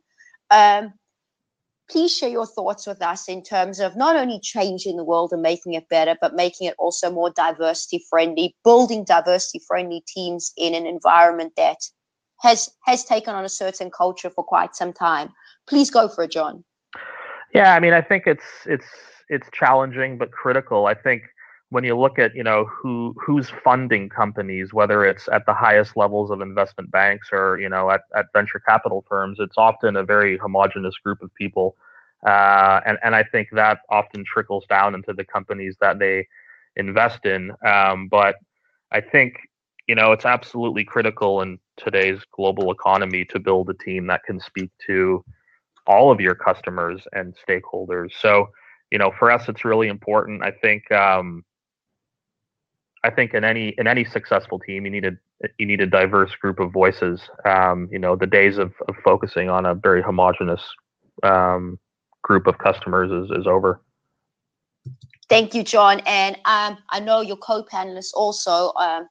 Please share your thoughts with us in terms of not only changing the world and making it better, but making it also more diversity friendly, building diversity friendly teams in an environment that has taken on a certain culture for quite some time. Please go for it, John. Yeah, I mean, I think it's challenging but critical. I think when you look at who's funding companies, whether it's at the highest levels of investment banks or at venture capital firms, it's often a very homogenous group of people, and I think that often trickles down into the companies that they invest in. But I think it's absolutely critical in today's global economy to build a team that can speak to all of your customers and stakeholders. So for us, it's really important. I think in any successful team, you need a diverse group of voices. The days of focusing on a very homogenous group of customers is over. Thank you, John. And I know your co-panelists also are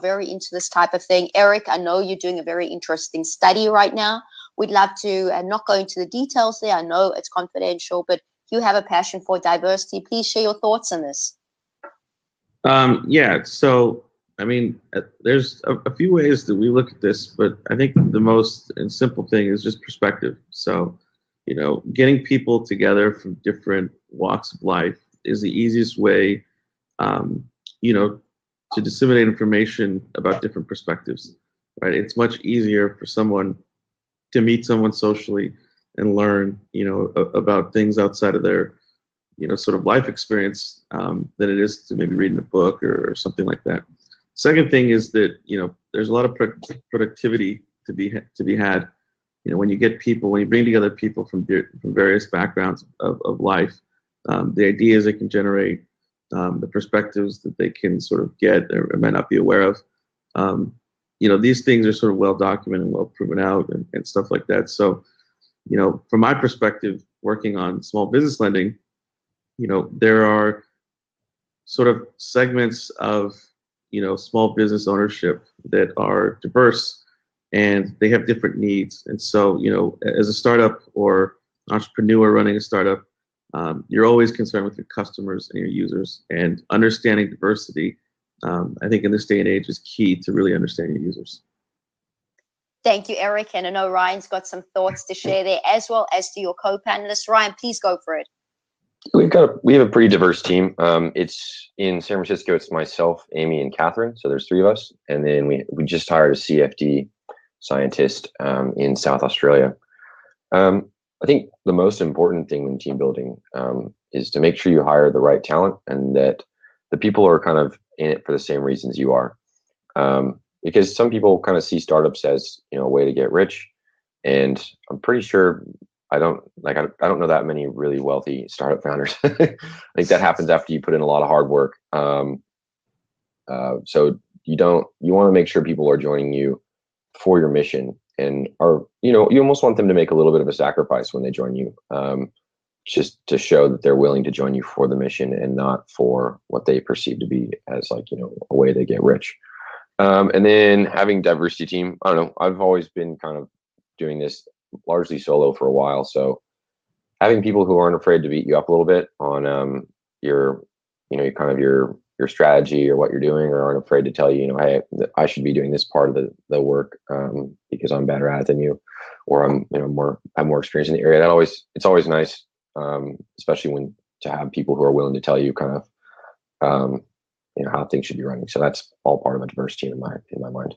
very into this type of thing. Eric, I know you're doing a very interesting study right now. We'd love to not go into the details there. I know it's confidential, but you have a passion for diversity. Please share your thoughts on this. Yeah, so I mean, there's a few ways that we look at this, but I think the most and simple thing is just perspective. So, getting people together from different walks of life is the easiest way, to disseminate information about different perspectives, right? It's much easier for someone to meet someone socially and learn, about things outside of their sort of life experience than it is to maybe reading a book or something like that. Second thing is that there's a lot of productivity to be had. When you bring together people from various backgrounds of life, the ideas they can generate, the perspectives that they can sort of get or might not be aware of. These things are sort of well documented and well proven out and stuff like that. So, from my perspective, working on small business lending, there are sort of segments of, small business ownership that are diverse and they have different needs. And so, as a startup or entrepreneur running a startup, you're always concerned with your customers and your users, and understanding diversity, I think in this day and age, is key to really understanding your users. Thank you, Eric. And I know Ryan's got some thoughts to share there, as well as to your co-panelists. Ryan, please go for it. We have a pretty diverse team. It's in San Francisco. It's myself, Amy, and Catherine. So there's 3 of us, and then we just hired a CFD scientist in South Australia. I think the most important thing when team building is to make sure you hire the right talent and that the people are kind of in it for the same reasons you are. Because some people kind of see startups as a way to get rich, and I'm pretty sure I don't know that many really wealthy startup founders. I think that happens after you put in a lot of hard work. So you want to make sure people are joining you for your mission, and you almost want them to make a little bit of a sacrifice when they join you, just to show that they're willing to join you for the mission and not for what they perceive to be as a way to get rich. And then having diversity team, I don't know, I've always been kind of doing this largely solo for a while. So having people who aren't afraid to beat you up a little bit on your strategy or what you're doing, or aren't afraid to tell you, hey, I should be doing this part of the work because I'm better at it than you, or I'm have more experience in the area. It's always nice, especially when to have people who are willing to tell you kind of how things should be running. So that's all part of a diverse team in my mind.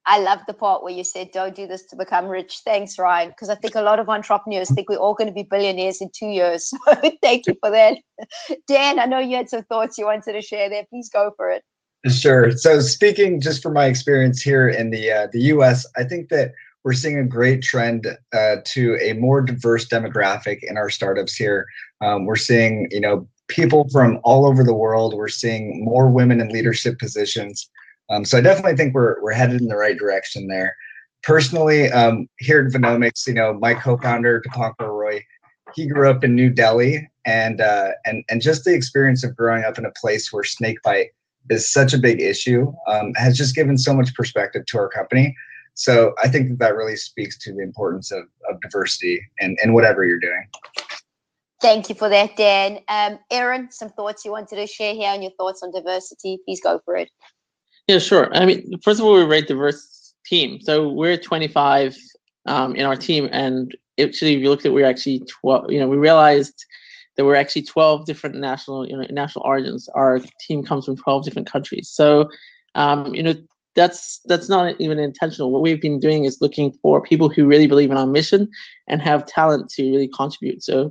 I love the part where you said, don't do this to become rich. Thanks, Ryan, because I think a lot of entrepreneurs think we're all going to be billionaires in 2 years. So thank you for that. Dan, I know you had some thoughts you wanted to share there. Please go for it. Sure. So speaking just from my experience here in the U.S., I think that we're seeing a great trend to a more diverse demographic in our startups here. We're seeing, people from all over the world. We're seeing more women in leadership positions. So I definitely think we're headed in the right direction there. Personally, here at Venomics, my co-founder, Dipankar Roy, he grew up in New Delhi, and just the experience of growing up in a place where snakebite is such a big issue has just given so much perspective to our company. So I think that really speaks to the importance of diversity in whatever you're doing. Thank you for that, Dan. Aaron, some thoughts you wanted to share here on your thoughts on diversity? Please go for it. Yeah, sure. I mean, first of all, we're a very diverse team. So we're 25 in our team, and actually, if you look at, we're actually 12. We realized that we're actually 12 different national origins. Our team comes from 12 different countries. So, that's not even intentional. What we've been doing is looking for people who really believe in our mission and have talent to really contribute. So,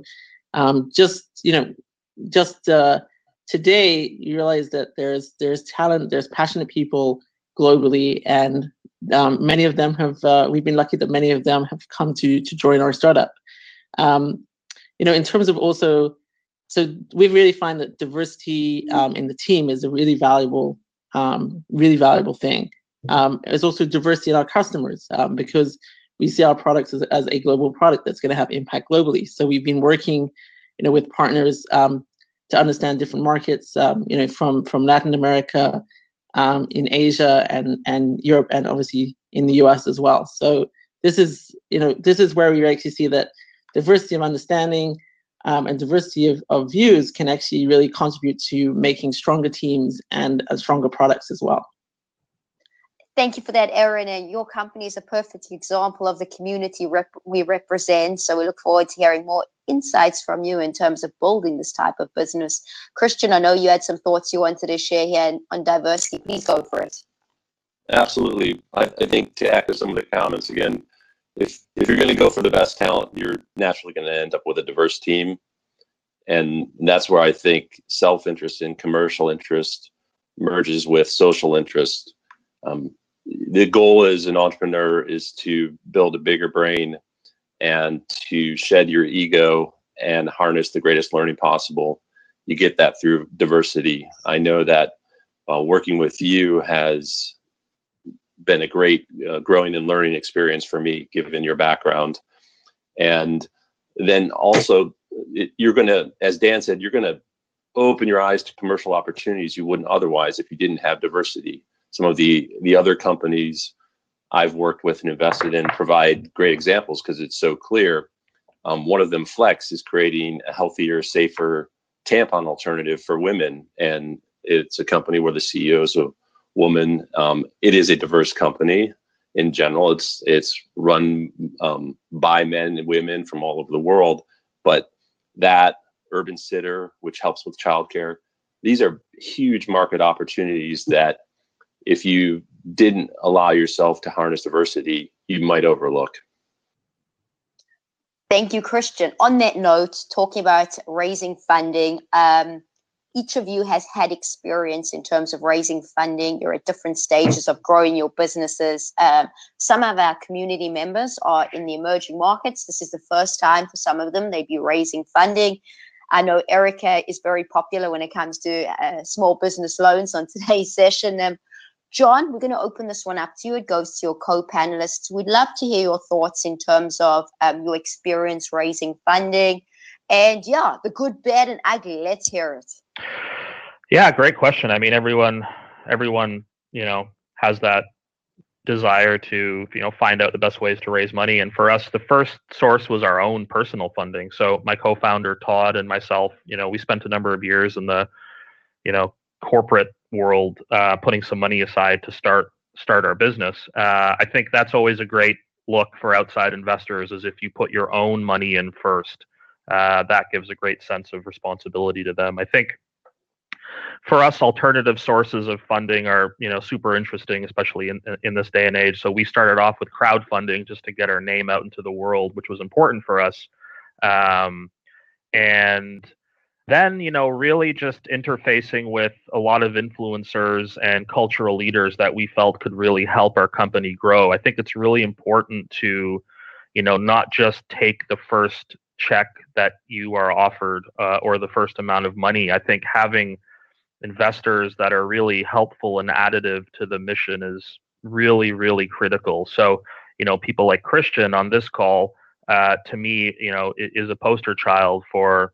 today, you realize that there's talent, there's passionate people globally, and many of them have. We've been lucky that many of them have come to join our startup. In terms of also, so we really find that diversity in the team is a really valuable thing. There's also diversity in our customers because we see our products as a global product that's going to have impact globally. So we've been working, with partners to understand different markets, from Latin America, in Asia and Europe, and obviously in the US as well. So this is where we actually see that diversity of understanding and diversity of views can actually really contribute to making stronger teams and stronger products as well. Thank you for that, Aaron. And your company is a perfect example of the community we represent. So we look forward to hearing more insights from you in terms of building this type of business. Christian, I know you had some thoughts you wanted to share here on diversity. Please go for it. Absolutely. I think to echo some of the comments again, if you're going to go for the best talent, you're naturally going to end up with a diverse team. And that's where I think self-interest and commercial interest merges with social interest. The goal as an entrepreneur is to build a bigger brain and to shed your ego and harness the greatest learning possible. You get that through diversity. I know that working with you has been a great growing and learning experience for me, given your background. And then also, you're going to, as Dan said, you're going to open your eyes to commercial opportunities you wouldn't otherwise if you didn't have diversity. Some of the other companies I've worked with and invested in provide great examples because it's so clear. One of them, Flex, is creating a healthier, safer tampon alternative for women. And it's a company where the CEO is a woman. It is a diverse company in general. It's run by men and women from all over the world. But that Urban Sitter, which helps with childcare, these are huge market opportunities that if you didn't allow yourself to harness diversity, you might overlook. Thank you, Christian. On that note, talking about raising funding, each of you has had experience in terms of raising funding. You're at different stages of growing your businesses. Some of our community members are in the emerging markets. This is the first time for some of them they'd be raising funding. I know Erica is very popular when it comes to small business loans on today's session. John, we're going to open this one up to you. It goes to your co-panelists. We'd love to hear your thoughts in terms of your experience raising funding. And yeah, the good, bad, and ugly. Let's hear it. Yeah, great question. I mean, everyone, has that desire to, find out the best ways to raise money. And for us, the first source was our own personal funding. So my co-founder, Todd, and myself, we spent a number of years in the, corporate world, putting some money aside to start our business. I think that's always a great look for outside investors, is if you put your own money in first, that gives a great sense of responsibility to them. I think for us, alternative sources of funding are, super interesting, especially in this day and age. So we started off with crowdfunding just to get our name out into the world, which was important for us. And then, really just interfacing with a lot of influencers and cultural leaders that we felt could really help our company grow. I think it's really important to, not just take the first check that you are offered or the first amount of money. I think having investors that are really helpful and additive to the mission is really, really critical. So, people like Christian on this call, to me, is a poster child for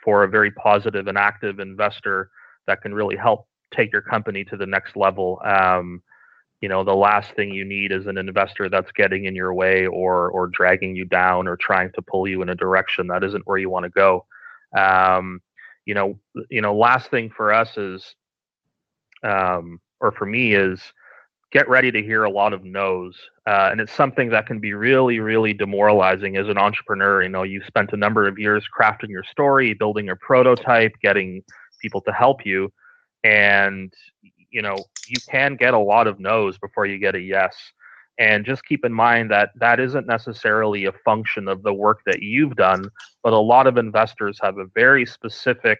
a very positive and active investor that can really help take your company to the next level. The last thing you need is an investor that's getting in your way or dragging you down or trying to pull you in a direction that isn't where you want to go. Last thing for us is, or for me is, get ready to hear a lot of no's. And it's something that can be really, really demoralizing as an entrepreneur. You spent a number of years crafting your story, building a prototype, getting people to help you. And, you can get a lot of no's before you get a yes. And just keep in mind that that isn't necessarily a function of the work that you've done, but a lot of investors have a very specific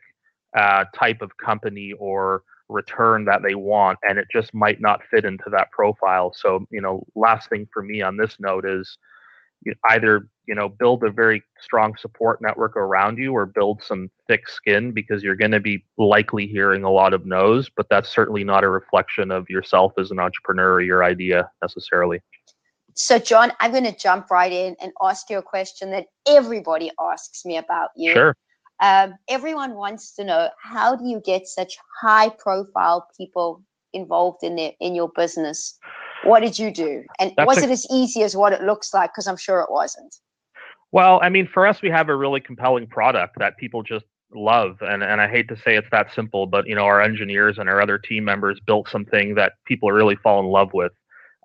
type of company or return that they want, and it just might not fit into that profile. So, last thing for me on this note is either, build a very strong support network around you or build some thick skin, because you're going to be likely hearing a lot of no's, but that's certainly not a reflection of yourself as an entrepreneur or your idea necessarily. So, John, I'm going to jump right in and ask you a question that everybody asks me about you. Sure. Everyone wants to know, how do you get such high-profile people involved in your business? What did you do? And was it as easy as what it looks like? Because I'm sure it wasn't. Well, I mean, for us, we have a really compelling product that people just love. And I hate to say it's that simple, but, our engineers and our other team members built something that people really fall in love with.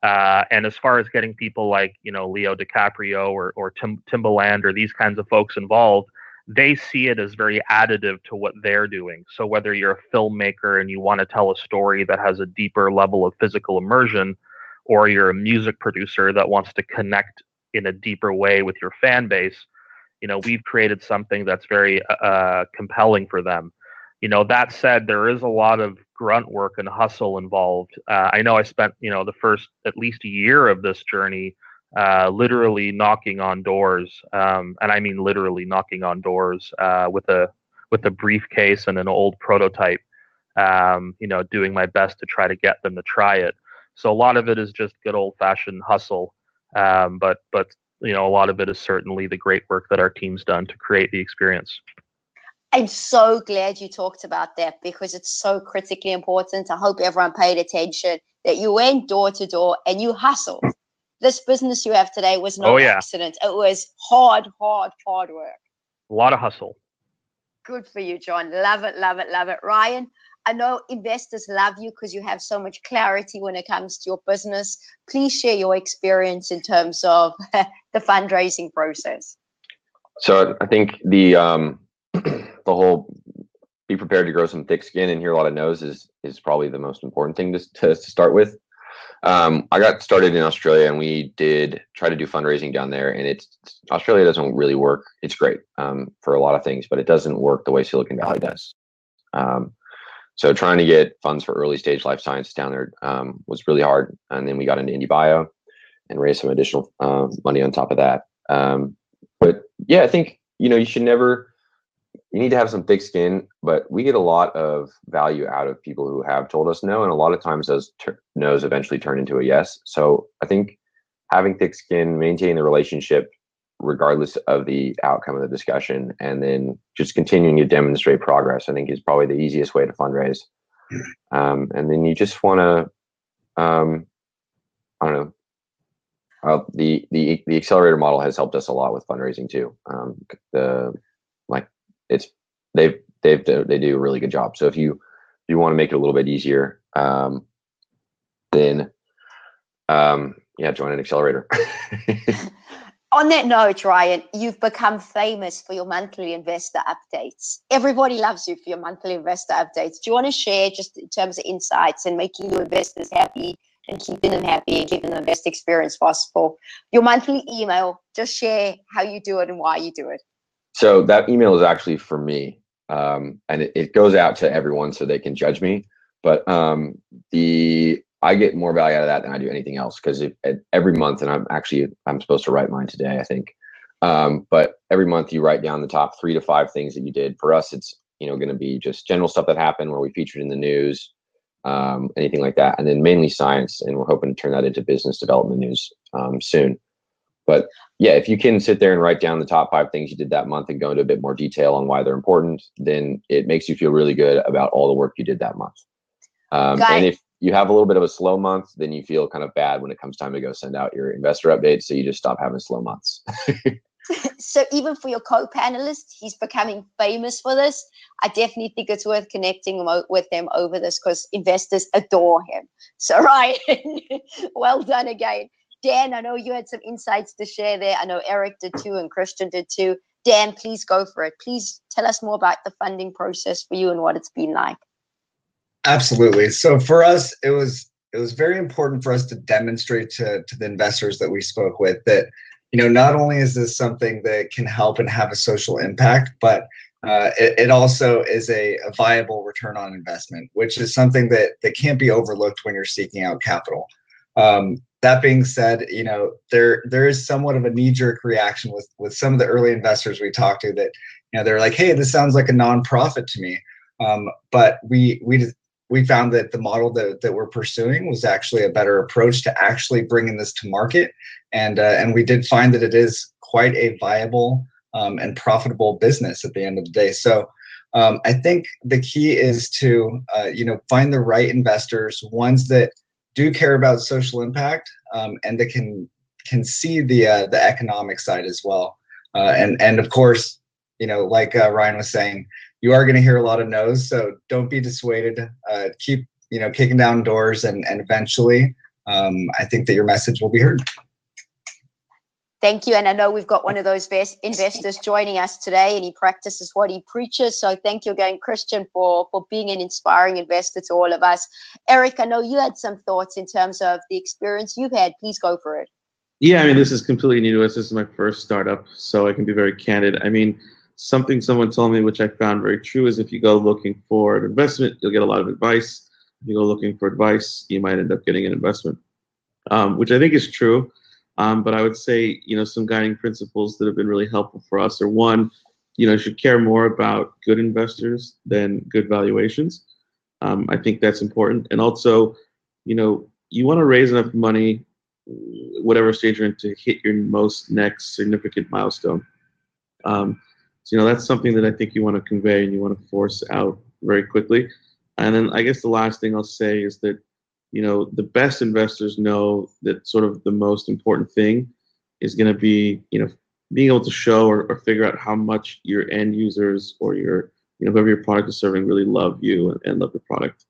And as far as getting people like, Leo DiCaprio or Timbaland or these kinds of folks involved, they see it as very additive to what they're doing. So whether you're a filmmaker and you want to tell a story that has a deeper level of physical immersion, or you're a music producer that wants to connect in a deeper way with your fan base, we've created something that's very compelling for them. That said, there is a lot of grunt work and hustle involved. I know I spent, the first at least a year of this journey literally knocking on doors, and I mean literally knocking on doors with a briefcase and an old prototype, doing my best to try to get them to try it. So a lot of it is just good old-fashioned hustle, but a lot of it is certainly the great work that our team's done to create the experience. I'm so glad you talked about that, because it's so critically important. I hope everyone paid attention, that you went door to door and you hustled. This business you have today was no accident. It was hard work. A lot of hustle. Good for you, John. Love it, love it, love it. Ryan, I know investors love you because you have so much clarity when it comes to your business. Please share your experience in terms of the fundraising process. So I think the whole be prepared to grow some thick skin and hear a lot of no's is probably the most important thing to start with. I got started in Australia, and we did try to do fundraising down there, and Australia doesn't really work. It's great for a lot of things, but it doesn't work the way Silicon Valley does. So trying to get funds for early stage life science down there was really hard. And then we got into indie bio and raised some additional money on top of that. But yeah, I think, you need to have some thick skin, but we get a lot of value out of people who have told us no. And a lot of times those no's eventually turn into a yes. So I think having thick skin, maintaining the relationship regardless of the outcome of the discussion, and then just continuing to demonstrate progress, I think is probably the easiest way to fundraise. And then you just want to, I don't know, the accelerator model has helped us a lot with fundraising too. They do a really good job. So if you want to make it a little bit easier, then join an accelerator. On that note, Ryan, you've become famous for your monthly investor updates. Everybody loves you for your monthly investor updates. Do you want to share, just in terms of insights and making your investors happy and keeping them happy and giving them the best experience possible, your monthly email? Just share how you do it and why you do it. So that email is actually for me, and it goes out to everyone so they can judge me. But I get more value out of that than I do anything else, because every month, and I'm supposed to write mine today, I think. But every month you write down the top 3 to 5 things that you did. For us, it's going to be just general stuff that happened where we featured in the news, anything like that, and then mainly science. And we're hoping to turn that into business development news soon. But yeah, if you can sit there and write down the top 5 things you did that month and go into a bit more detail on why they're important, then it makes you feel really good about all the work you did that month. And if you have a little bit of a slow month, then you feel kind of bad when it comes time to go send out your investor updates. So you just stop having slow months. So even for your co-panelist, he's becoming famous for this. I definitely think it's worth connecting with him over this, because investors adore him. So Ryan, well done again. Dan, I know you had some insights to share there. I know Eric did too, and Christian did too. Dan, please go for it. Please tell us more about the funding process for you and what it's been like. Absolutely. So for us, it was very important for us to demonstrate to the investors that we spoke with that, not only is this something that can help and have a social impact, but it also is a viable return on investment, which is something that can't be overlooked when you're seeking out capital. That being said, there is somewhat of a knee-jerk reaction with some of the early investors we talked to that, they're like, hey, this sounds like a nonprofit to me. But we found that the model that we're pursuing was actually a better approach to actually bringing this to market. And we did find that it is quite a viable and profitable business at the end of the day. So I think the key is to, find the right investors, ones that do care about social impact, and that can see the economic side as well. And of course, like Ryan was saying, you are going to hear a lot of no's, so don't be dissuaded. Keep kicking down doors, and eventually, I think that your message will be heard. Thank you. And I know we've got one of those best investors joining us today, and he practices what he preaches. So thank you again, Christian, for being an inspiring investor to all of us. Eric, I know you had some thoughts in terms of the experience you've had. Please go for it. Yeah, this is completely new to us. This is my first startup, so I can be very candid. Something someone told me, which I found very true, is if you go looking for an investment, you'll get a lot of advice. If you go looking for advice, you might end up getting an investment, which I think is true. But I would say, some guiding principles that have been really helpful for us are, one, you should care more about good investors than good valuations. I think that's important. And also, you want to raise enough money, whatever stage you're in, to hit your next significant milestone. So, that's something that I think you want to convey and you want to force out very quickly. And then I guess the last thing I'll say is that, the best investors know that sort of the most important thing is going to be, being able to show or figure out how much your end users or your, whoever your product is serving really love you and love the product.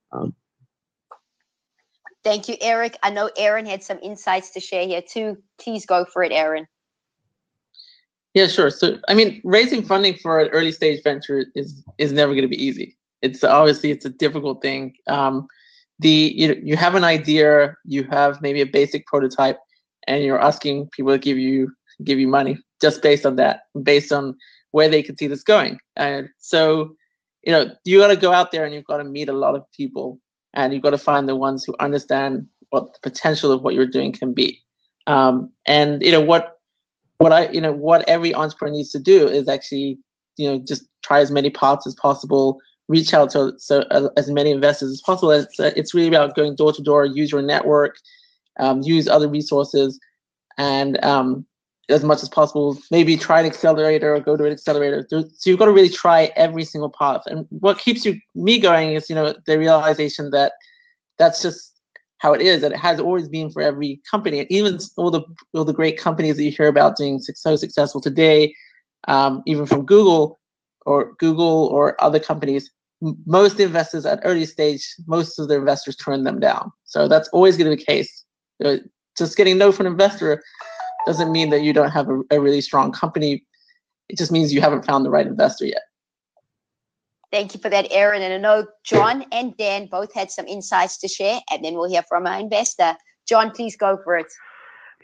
Thank you, Eric. I know Aaron had some insights to share here too. Please go for it, Aaron. Yeah, sure. So, raising funding for an early stage venture is never going to be easy. It's obviously a difficult thing. You have an idea, you have maybe a basic prototype, and you're asking people to give you money just based on that, based on where they could see this going. And so, you got to go out there and you've got to meet a lot of people, and you've got to find the ones who understand what the potential of what you're doing can be. And what every entrepreneur needs to do is actually, just try as many paths as possible, reach out to as many investors as possible. It's really about going door to door, use your network, use other resources, and as much as possible, maybe try an accelerator or go to an accelerator. So you've got to really try every single path. And what keeps me going is, the realization that that's just how it is, that it has always been for every company. And even all the great companies that you hear about doing so successful today, even from Google or other companies, most investors at early stage, most of their investors turn them down. So that's always going to be the case. Just getting no from an investor doesn't mean that you don't have a really strong company. It just means you haven't found the right investor yet. Thank you for that, Aaron. And I know John and Dan both had some insights to share, and then we'll hear from our investor. John, please go for it.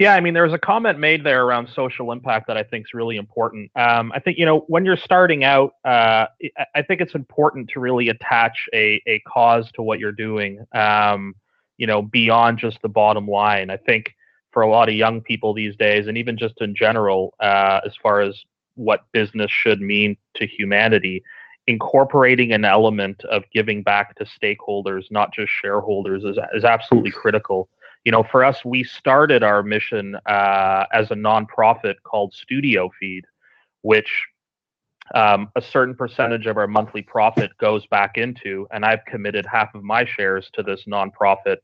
Yeah, I mean, there was a comment made there around social impact that I think is really important. I think, when you're starting out, I think it's important to really attach a cause to what you're doing, beyond just the bottom line. I think for a lot of young people these days, and even just in general, as far as what business should mean to humanity, incorporating an element of giving back to stakeholders, not just shareholders, is absolutely critical. For us, we started our mission as a nonprofit called Studio Feed, which a certain percentage of our monthly profit goes back into, and I've committed half of my shares to this nonprofit.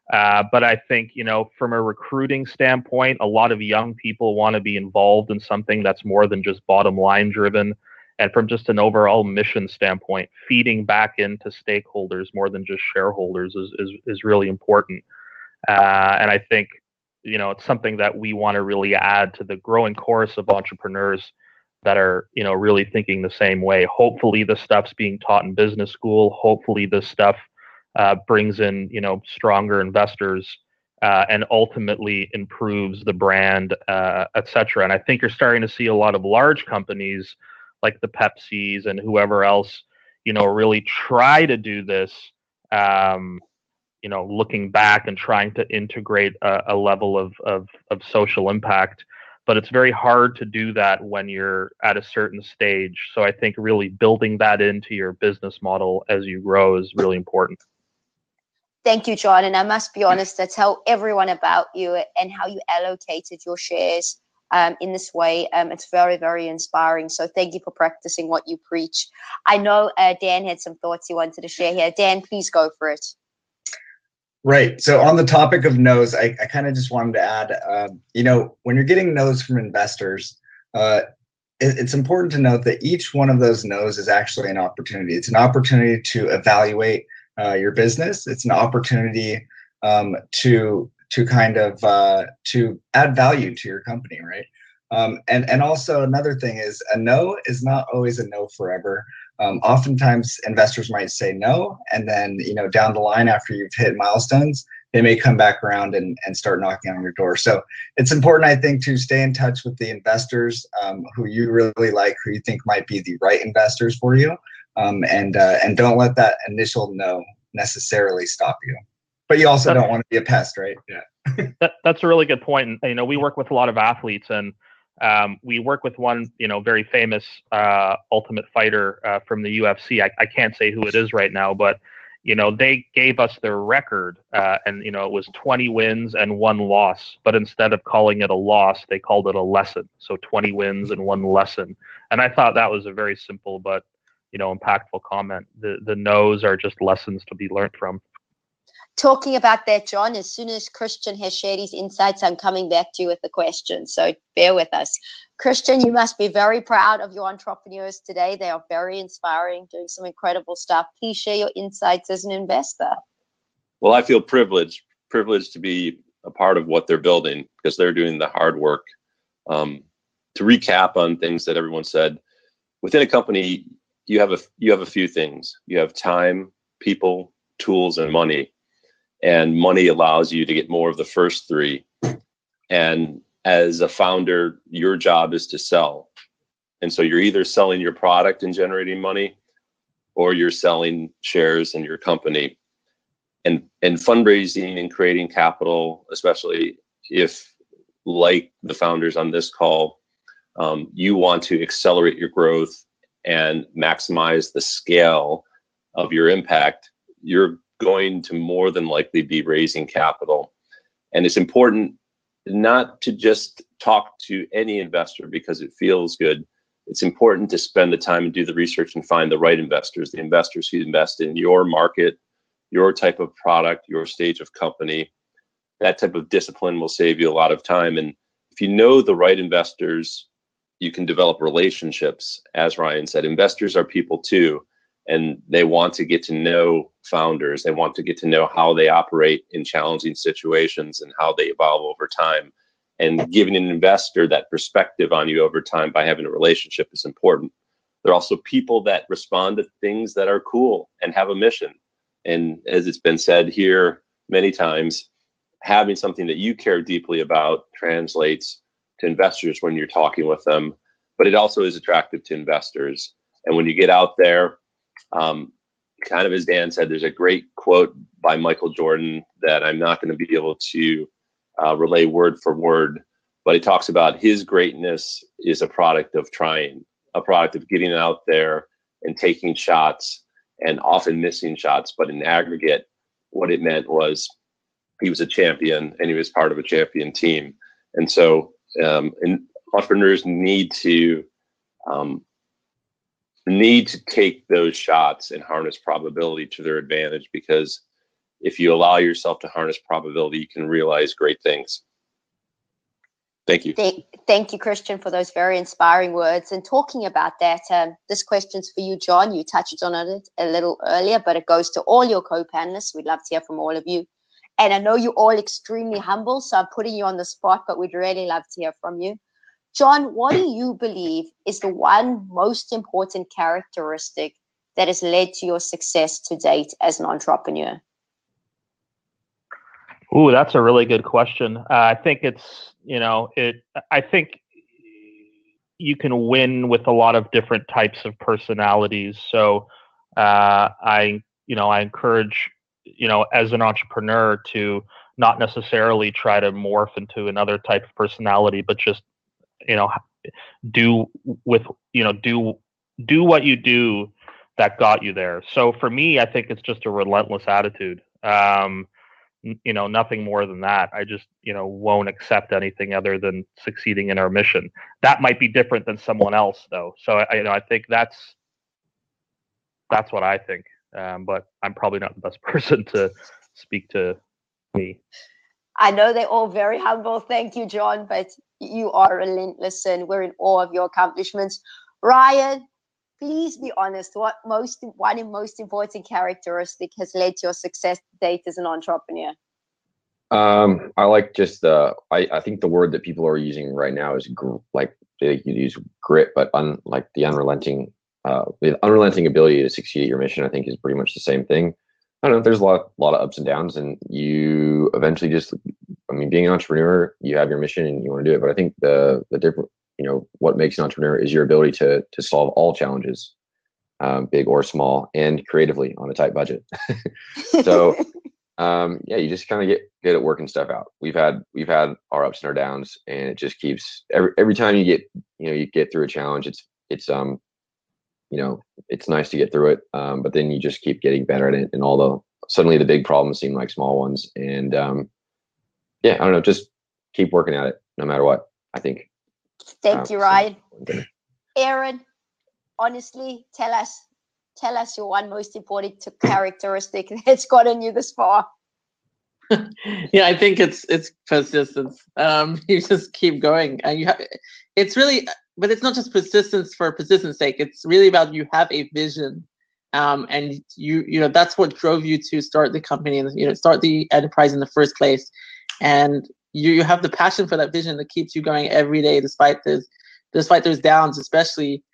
But I think, from a recruiting standpoint, a lot of young people want to be involved in something that's more than just bottom line driven. And from just an overall mission standpoint, feeding back into stakeholders more than just shareholders is really important. And I think, it's something that we want to really add to the growing chorus of entrepreneurs that are, really thinking the same way. Hopefully the stuff's being taught in business school. Hopefully this stuff brings in, stronger investors and ultimately improves the brand, et cetera. And I think you're starting to see a lot of large companies like the Pepsis and whoever else, really try to do this, looking back and trying to integrate a level of social impact. But it's very hard to do that when you're at a certain stage. So I think really building that into your business model as you grow is really important. Thank you, John. And I must be honest, to tell everyone about you and how you allocated your shares in this way. It's very, very inspiring. So thank you for practicing what you preach. I know Dan had some thoughts he wanted to share here. Dan, please go for it. Right. So on the topic of no's, I kind of just wanted to add, when you're getting no's from investors, it's important to note that each one of those no's is actually an opportunity. It's an opportunity to evaluate your business. It's an opportunity to kind of to add value to your company, right? And also another thing is a no is not always a no forever. Oftentimes investors might say no, and then down the line after you've hit milestones, they may come back around and start knocking on your door. So it's important, I think, to stay in touch with the investors who you really like, who you think might be the right investors for you, and don't let that initial no necessarily stop you. But you also don't want to be a pest, right? Yeah. That's a really good point. And, we work with a lot of athletes, and we work with one, very famous ultimate fighter from the UFC. I can't say who it is right now, but, they gave us their record and, it was 20 wins and 1 loss. But instead of calling it a loss, they called it a lesson. So 20 wins and 1 lesson. And I thought that was a very simple but, impactful comment. The no's are just lessons to be learned from. Talking about that, John, as soon as Christian has shared his insights, I'm coming back to you with the question. So bear with us. Christian, you must be very proud of your entrepreneurs today. They are very inspiring, doing some incredible stuff. Please share your insights as an investor. Well, I feel privileged to be a part of what they're building because they're doing the hard work. To recap on things that everyone said, within a company, you have a few things. You have time, people, tools, and money. And money allows you to get more of the first 3. And as a founder, your job is to sell. And so you're either selling your product and generating money, or you're selling shares in your company. And fundraising and creating capital, especially if, like the founders on this call, you want to accelerate your growth and maximize the scale of your impact, you're going to more than likely be raising capital. And it's important not to just talk to any investor because it feels good. It's important to spend the time and do the research and find the right investors, the investors who invest in your market, your type of product, your stage of company. That type of discipline will save you a lot of time. And if you know the right investors, you can develop relationships. As Ryan said, investors are people too. And they want to get to know founders. They want to get to know how they operate in challenging situations and how they evolve over time. and giving an investor that perspective on you over time by having a relationship is important. There are also people that respond to things that are cool and have a mission. And as it's been said here many times, having something that you care deeply about translates to investors when you're talking with them, but it also is attractive to investors. And when you get out there, kind of as Dan said, there's a great quote by Michael Jordan that I'm not going to be able to relay word for word, but he talks about his greatness is a product of trying, a product of getting out there and taking shots and often missing shots. But in aggregate, what it meant was he was a champion and he was part of a champion team. And so entrepreneurs need to take those shots and harness probability to their advantage, because if you allow yourself to harness probability, you can realize great things. Thank you. Thank you, Christian, for those very inspiring words. And talking about that, this question's for you, John. You touched on it a little earlier, but it goes to all your co-panelists. We'd love to hear from all of you. And I know you're all extremely humble, so I'm putting you on the spot, but we'd really love to hear from you. John, what do you believe is the one most important characteristic that has led to your success to date as an entrepreneur? Ooh, that's a really good question. I think it's, I think you can win with a lot of different types of personalities. So I encourage, as an entrepreneur to not necessarily try to morph into another type of personality, but just, do what you do that got you there. So for me, I think it's just a relentless attitude. Nothing more than that. I just, won't accept anything other than succeeding in our mission. That might be different than someone else, though. So I think that's what I think. But I'm probably not the best person to speak to me. I know they're all very humble. Thank you, John, but you are relentless and we're in awe of your accomplishments. Ryan, please be honest. What one most important characteristic has led to your success to date as an entrepreneur? I like just I think the word that people are using right now is they use grit, but the unrelenting ability to succeed at your mission, I think, is pretty much the same thing. I don't know. There's a lot of ups and downs, and you eventually being an entrepreneur, you have your mission and you want to do it. But I think the different, what makes an entrepreneur is your ability to solve all challenges, big or small, and creatively on a tight budget. So, you just kind of get good at working stuff out. We've had our ups and our downs, and it just keeps every time you get through a challenge, it's nice to get through it. But then you just keep getting better at it, and suddenly the big problems seem like small ones. And I don't know, just keep working at it no matter what, I think. Thank you, Ryan. Aaron, honestly, tell us your one most important characteristic that's gotten you this far. Yeah, I think it's persistence. You just keep going, and but it's not just persistence for persistence sake. It's really about you have a vision, and that's what drove you to start the company and start the enterprise in the first place. And you have the passion for that vision that keeps you going every day, despite those downs, especially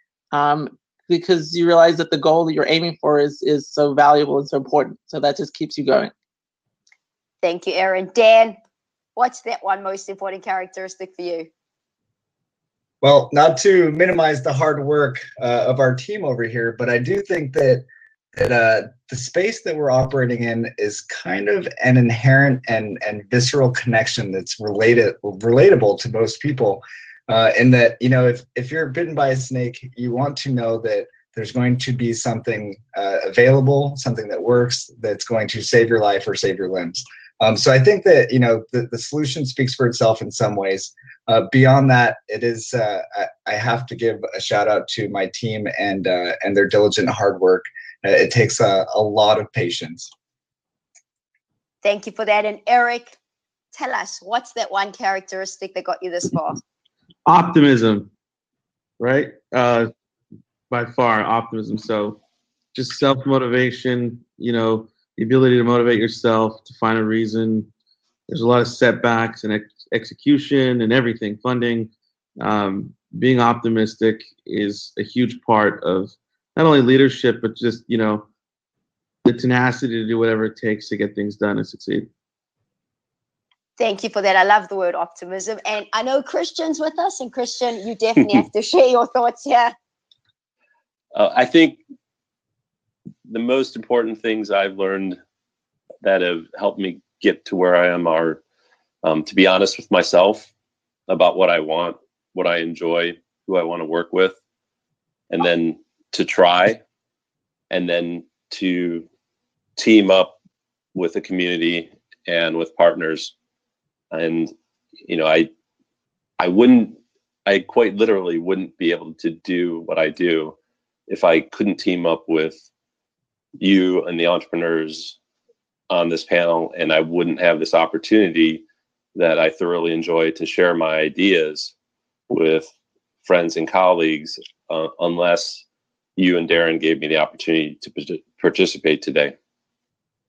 because you realize that the goal that you're aiming for is so valuable and so important. So that just keeps you going. Thank you, Aaron. Dan, what's that one most important characteristic for you? Well, not to minimize the hard work of our team over here, but I do think that the space that we're operating in is kind of an inherent and visceral connection that's relatable to most people. In that, if you're bitten by a snake, you want to know that there's going to be something available, something that works, that's going to save your life or save your limbs. So I think that the solution speaks for itself in some ways. Beyond that, it is I have to give a shout out to my team and their diligent hard work. It takes a lot of patience. Thank you for that. And Eric, tell us, what's that one characteristic that got you this far? Optimism, right? By far, optimism. So just self-motivation, the ability to motivate yourself, to find a reason. There's a lot of setbacks and execution and everything, funding. Being optimistic is a huge part of not only leadership, but just, the tenacity to do whatever it takes to get things done and succeed. Thank you for that. I love the word optimism. And I know Christian's with us. And Christian, you definitely have to share your thoughts here. I think the most important things I've learned that have helped me get to where I am are to be honest with myself about what I want, what I enjoy, who I want to work with, and then to try, and then to team up with a community and with partners. And, I quite literally wouldn't be able to do what I do if I couldn't team up with you and the entrepreneurs on this panel, and I wouldn't have this opportunity that I thoroughly enjoy to share my ideas with friends and colleagues unless you and Darren gave me the opportunity to participate today.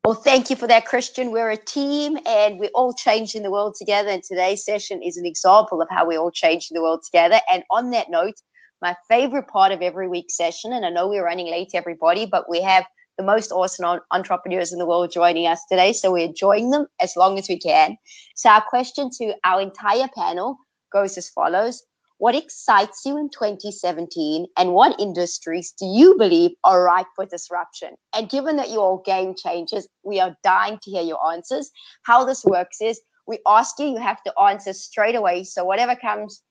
Well, thank you for that, Christian. We're a team and we're all changing the world together. And today's session is an example of how we're all changing the world together. And on that note, my favorite part of every week's session, and I know we're running late, everybody, but we have the most awesome entrepreneurs in the world joining us today. So we're enjoying them as long as we can. So our question to our entire panel goes as follows. What excites you in 2017 and what industries do you believe are ripe for disruption? And given that you're all game changers, we are dying to hear your answers. How this works is we ask you, you have to answer straight away. So whatever comes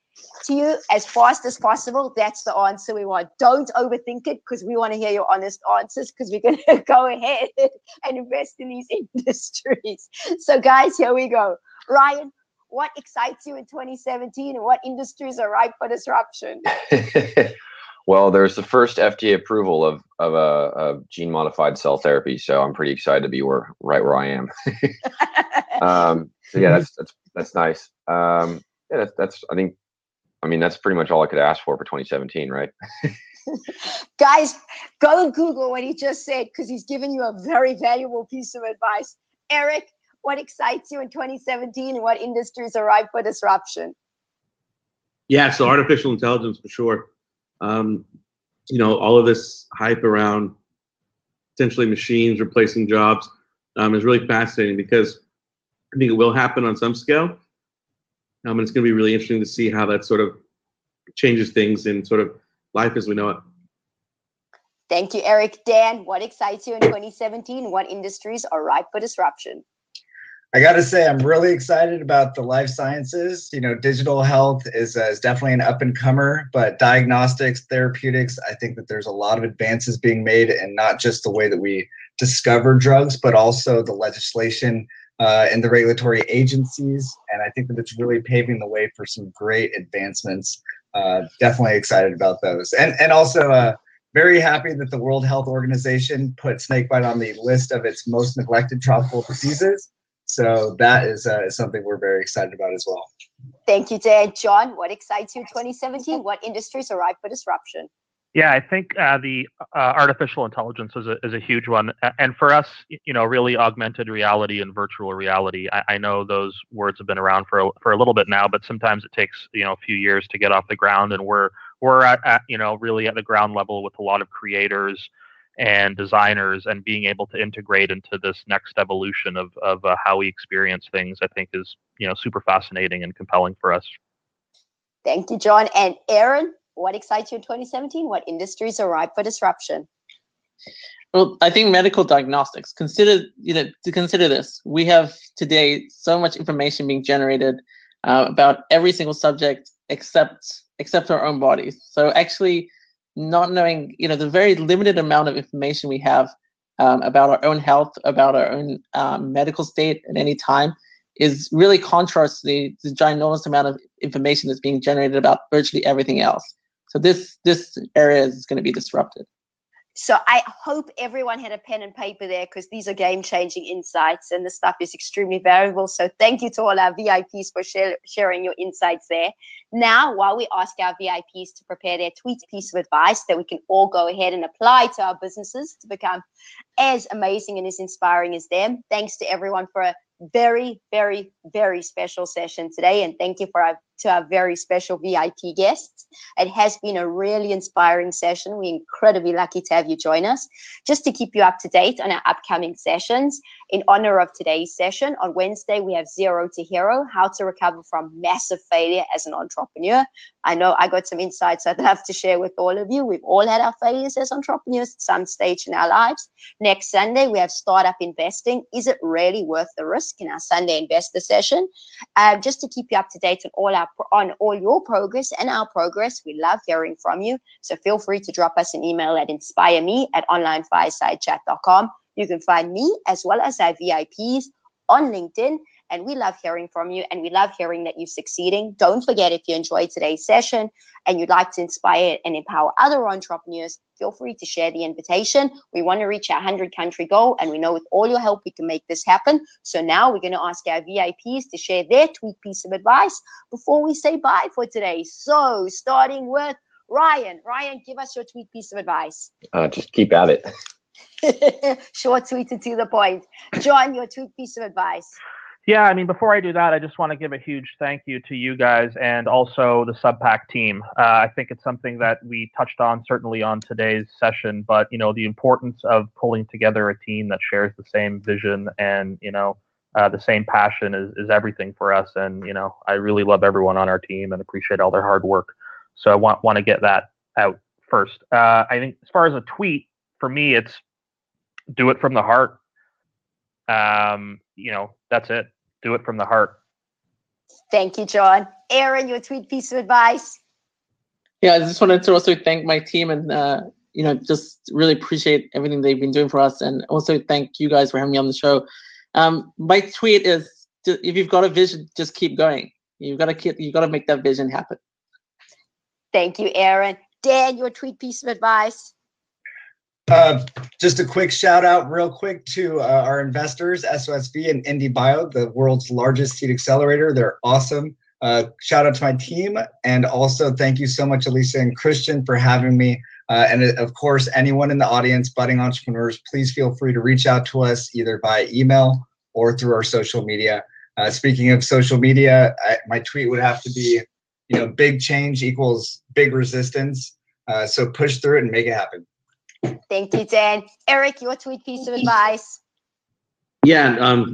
to you as fast as possible, that's the answer we want. Don't overthink it because we want to hear your honest answers because we're going to go ahead and invest in these industries. So guys, here we go. Ryan, what excites you in 2017 and what industries are ripe for disruption? Well, there's the first FDA approval of a gene modified cell therapy, so I'm pretty excited to be right where I am. So yeah, that's nice. That's pretty much all I could ask for 2017, right? Guys, go and Google what he just said because he's given you a very valuable piece of advice. Eric, what excites you in 2017 and what industries are ripe for disruption? Yeah, so artificial intelligence for sure. All of this hype around potentially machines replacing jobs is really fascinating because I think it will happen on some scale. And it's going to be really interesting to see how that sort of changes things in sort of life as we know it. Thank you, Eric. Dan, what excites you in 2017 and what industries are ripe for disruption? I got to say, I'm really excited about the life sciences. Digital health is definitely an up and comer, but diagnostics, therapeutics, I think that there's a lot of advances being made, and not just the way that we discover drugs, but also the legislation and the regulatory agencies. And I think that it's really paving the way for some great advancements. Definitely excited about those. And also very happy that the World Health Organization put snakebite on the list of its most neglected tropical diseases. So that is something we're very excited about as well. Thank you, Dan. John, what excites you in 2017? What industries are ripe for disruption? Yeah, I think the artificial intelligence is a huge one. And for us, really augmented reality and virtual reality. I know those words have been around for a little bit now, but sometimes it takes, a few years to get off the ground. And we're at really at the ground level with a lot of creators and designers, and being able to integrate into this next evolution of how we experience things, I think is, super fascinating and compelling for us. Thank you, John. And Aaron, what excites you in 2017? What industries are ripe for disruption? Well, I think medical diagnostics. Consider this. We have today so much information being generated about every single subject except our own bodies. So actually, not knowing, the very limited amount of information we have about our own health, about our own medical state at any time, is really contrasts the ginormous amount of information that's being generated about virtually everything else. So this area is going to be disrupted. So I hope everyone had a pen and paper there because these are game-changing insights and the stuff is extremely valuable. So thank you to all our VIPs for sharing your insights there. Now, while we ask our VIPs to prepare their tweet piece of advice that we can all go ahead and apply to our businesses to become as amazing and as inspiring as them, thanks to everyone for a very, very, very special session today. And thank you to our very special VIP guests. It has been a really inspiring session. We're incredibly lucky to have you join us. Just to keep you up to date on our upcoming sessions, in honor of today's session, on Wednesday, we have Zero to Hero, how to recover from massive failure as an entrepreneur. I know I got some insights I'd love to share with all of you. We've all had our failures as entrepreneurs at some stage in our lives. Next Sunday, we have Startup Investing. Is it really worth the risk, in our Sunday Investor session? Just to keep you up to date on all your progress and our progress, we love hearing from you. So feel free to drop us an email at inspireme@onlinefiresidechat.com. You can find me as well as our VIPs on LinkedIn. And we love hearing from you, and we love hearing that you're succeeding. Don't forget, if you enjoyed today's session and you'd like to inspire and empower other entrepreneurs, feel free to share the invitation. We want to reach our 100-country goal, and we know with all your help, we can make this happen. So now we're going to ask our VIPs to share their tweet piece of advice before we say bye for today. So starting with Ryan. Ryan, give us your tweet piece of advice. Just keep at it. Short, sweet, and to the point. John, your tweet piece of advice. Yeah, I mean, before I do that, I just want to give a huge thank you to you guys and also the SubPack team. I think it's something that we touched on certainly on today's session, but, the importance of pulling together a team that shares the same vision and, the same passion is everything for us. And, I really love everyone on our team and appreciate all their hard work. So I want to get that out first. I think as far as a tweet, for me, it's do it from the heart. That's it. Do it from the heart. Thank you, John. Aaron, your tweet piece of advice. Yeah, I just wanted to also thank my team and, just really appreciate everything they've been doing for us. And also thank you guys for having me on the show. My tweet is, if you've got a vision, just keep going. You've got to make that vision happen. Thank you, Aaron. Dan, your tweet piece of advice. Just a quick shout out real quick to our investors, SOSV and IndieBio, the world's largest seed accelerator. They're awesome. Shout out to my team. And also thank you so much, Alysia and Christian, for having me. And of course, anyone in the audience, budding entrepreneurs, please feel free to reach out to us either by email or through our social media. Speaking of social media, my tweet would have to be, big change equals big resistance. So push through it and make it happen. Thank you, Dan. Eric, your tweet piece of advice. Yeah,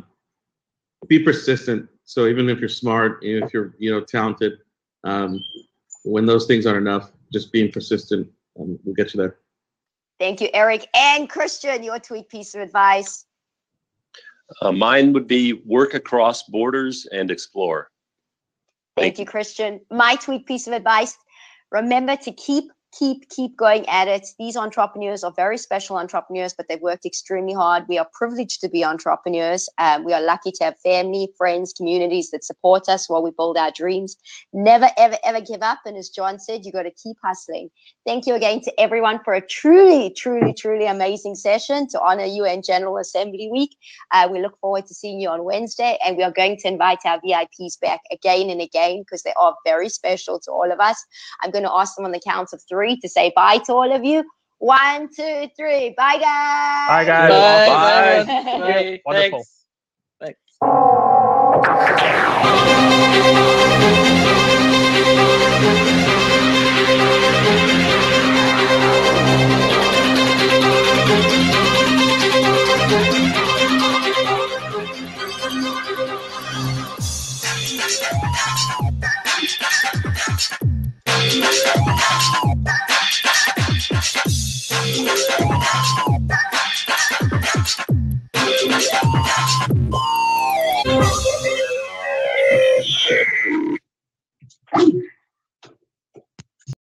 be persistent. So even if you're smart, if you're talented, when those things aren't enough, just being persistent will get you there. Thank you, Eric. And Christian, your tweet piece of advice. Mine would be work across borders and explore. Thank you, Christian. My tweet piece of advice: remember to keep going at it. These entrepreneurs are very special entrepreneurs, but they've worked extremely hard. We are privileged to be entrepreneurs. We are lucky to have family, friends, communities that support us while we build our dreams. Never, ever, ever give up. And as John said, you got to keep hustling. Thank you again to everyone for a truly, truly, truly amazing session to honor UN General Assembly Week. We look forward to seeing you on Wednesday, and we are going to invite our VIPs back again and again because they are very special to all of us. I'm going to ask them on the count of 3 to say bye to all of you. 1, 2, 3. Bye, guys. Bye, guys. Bye. Bye. Wonderful. Thanks. Thanks.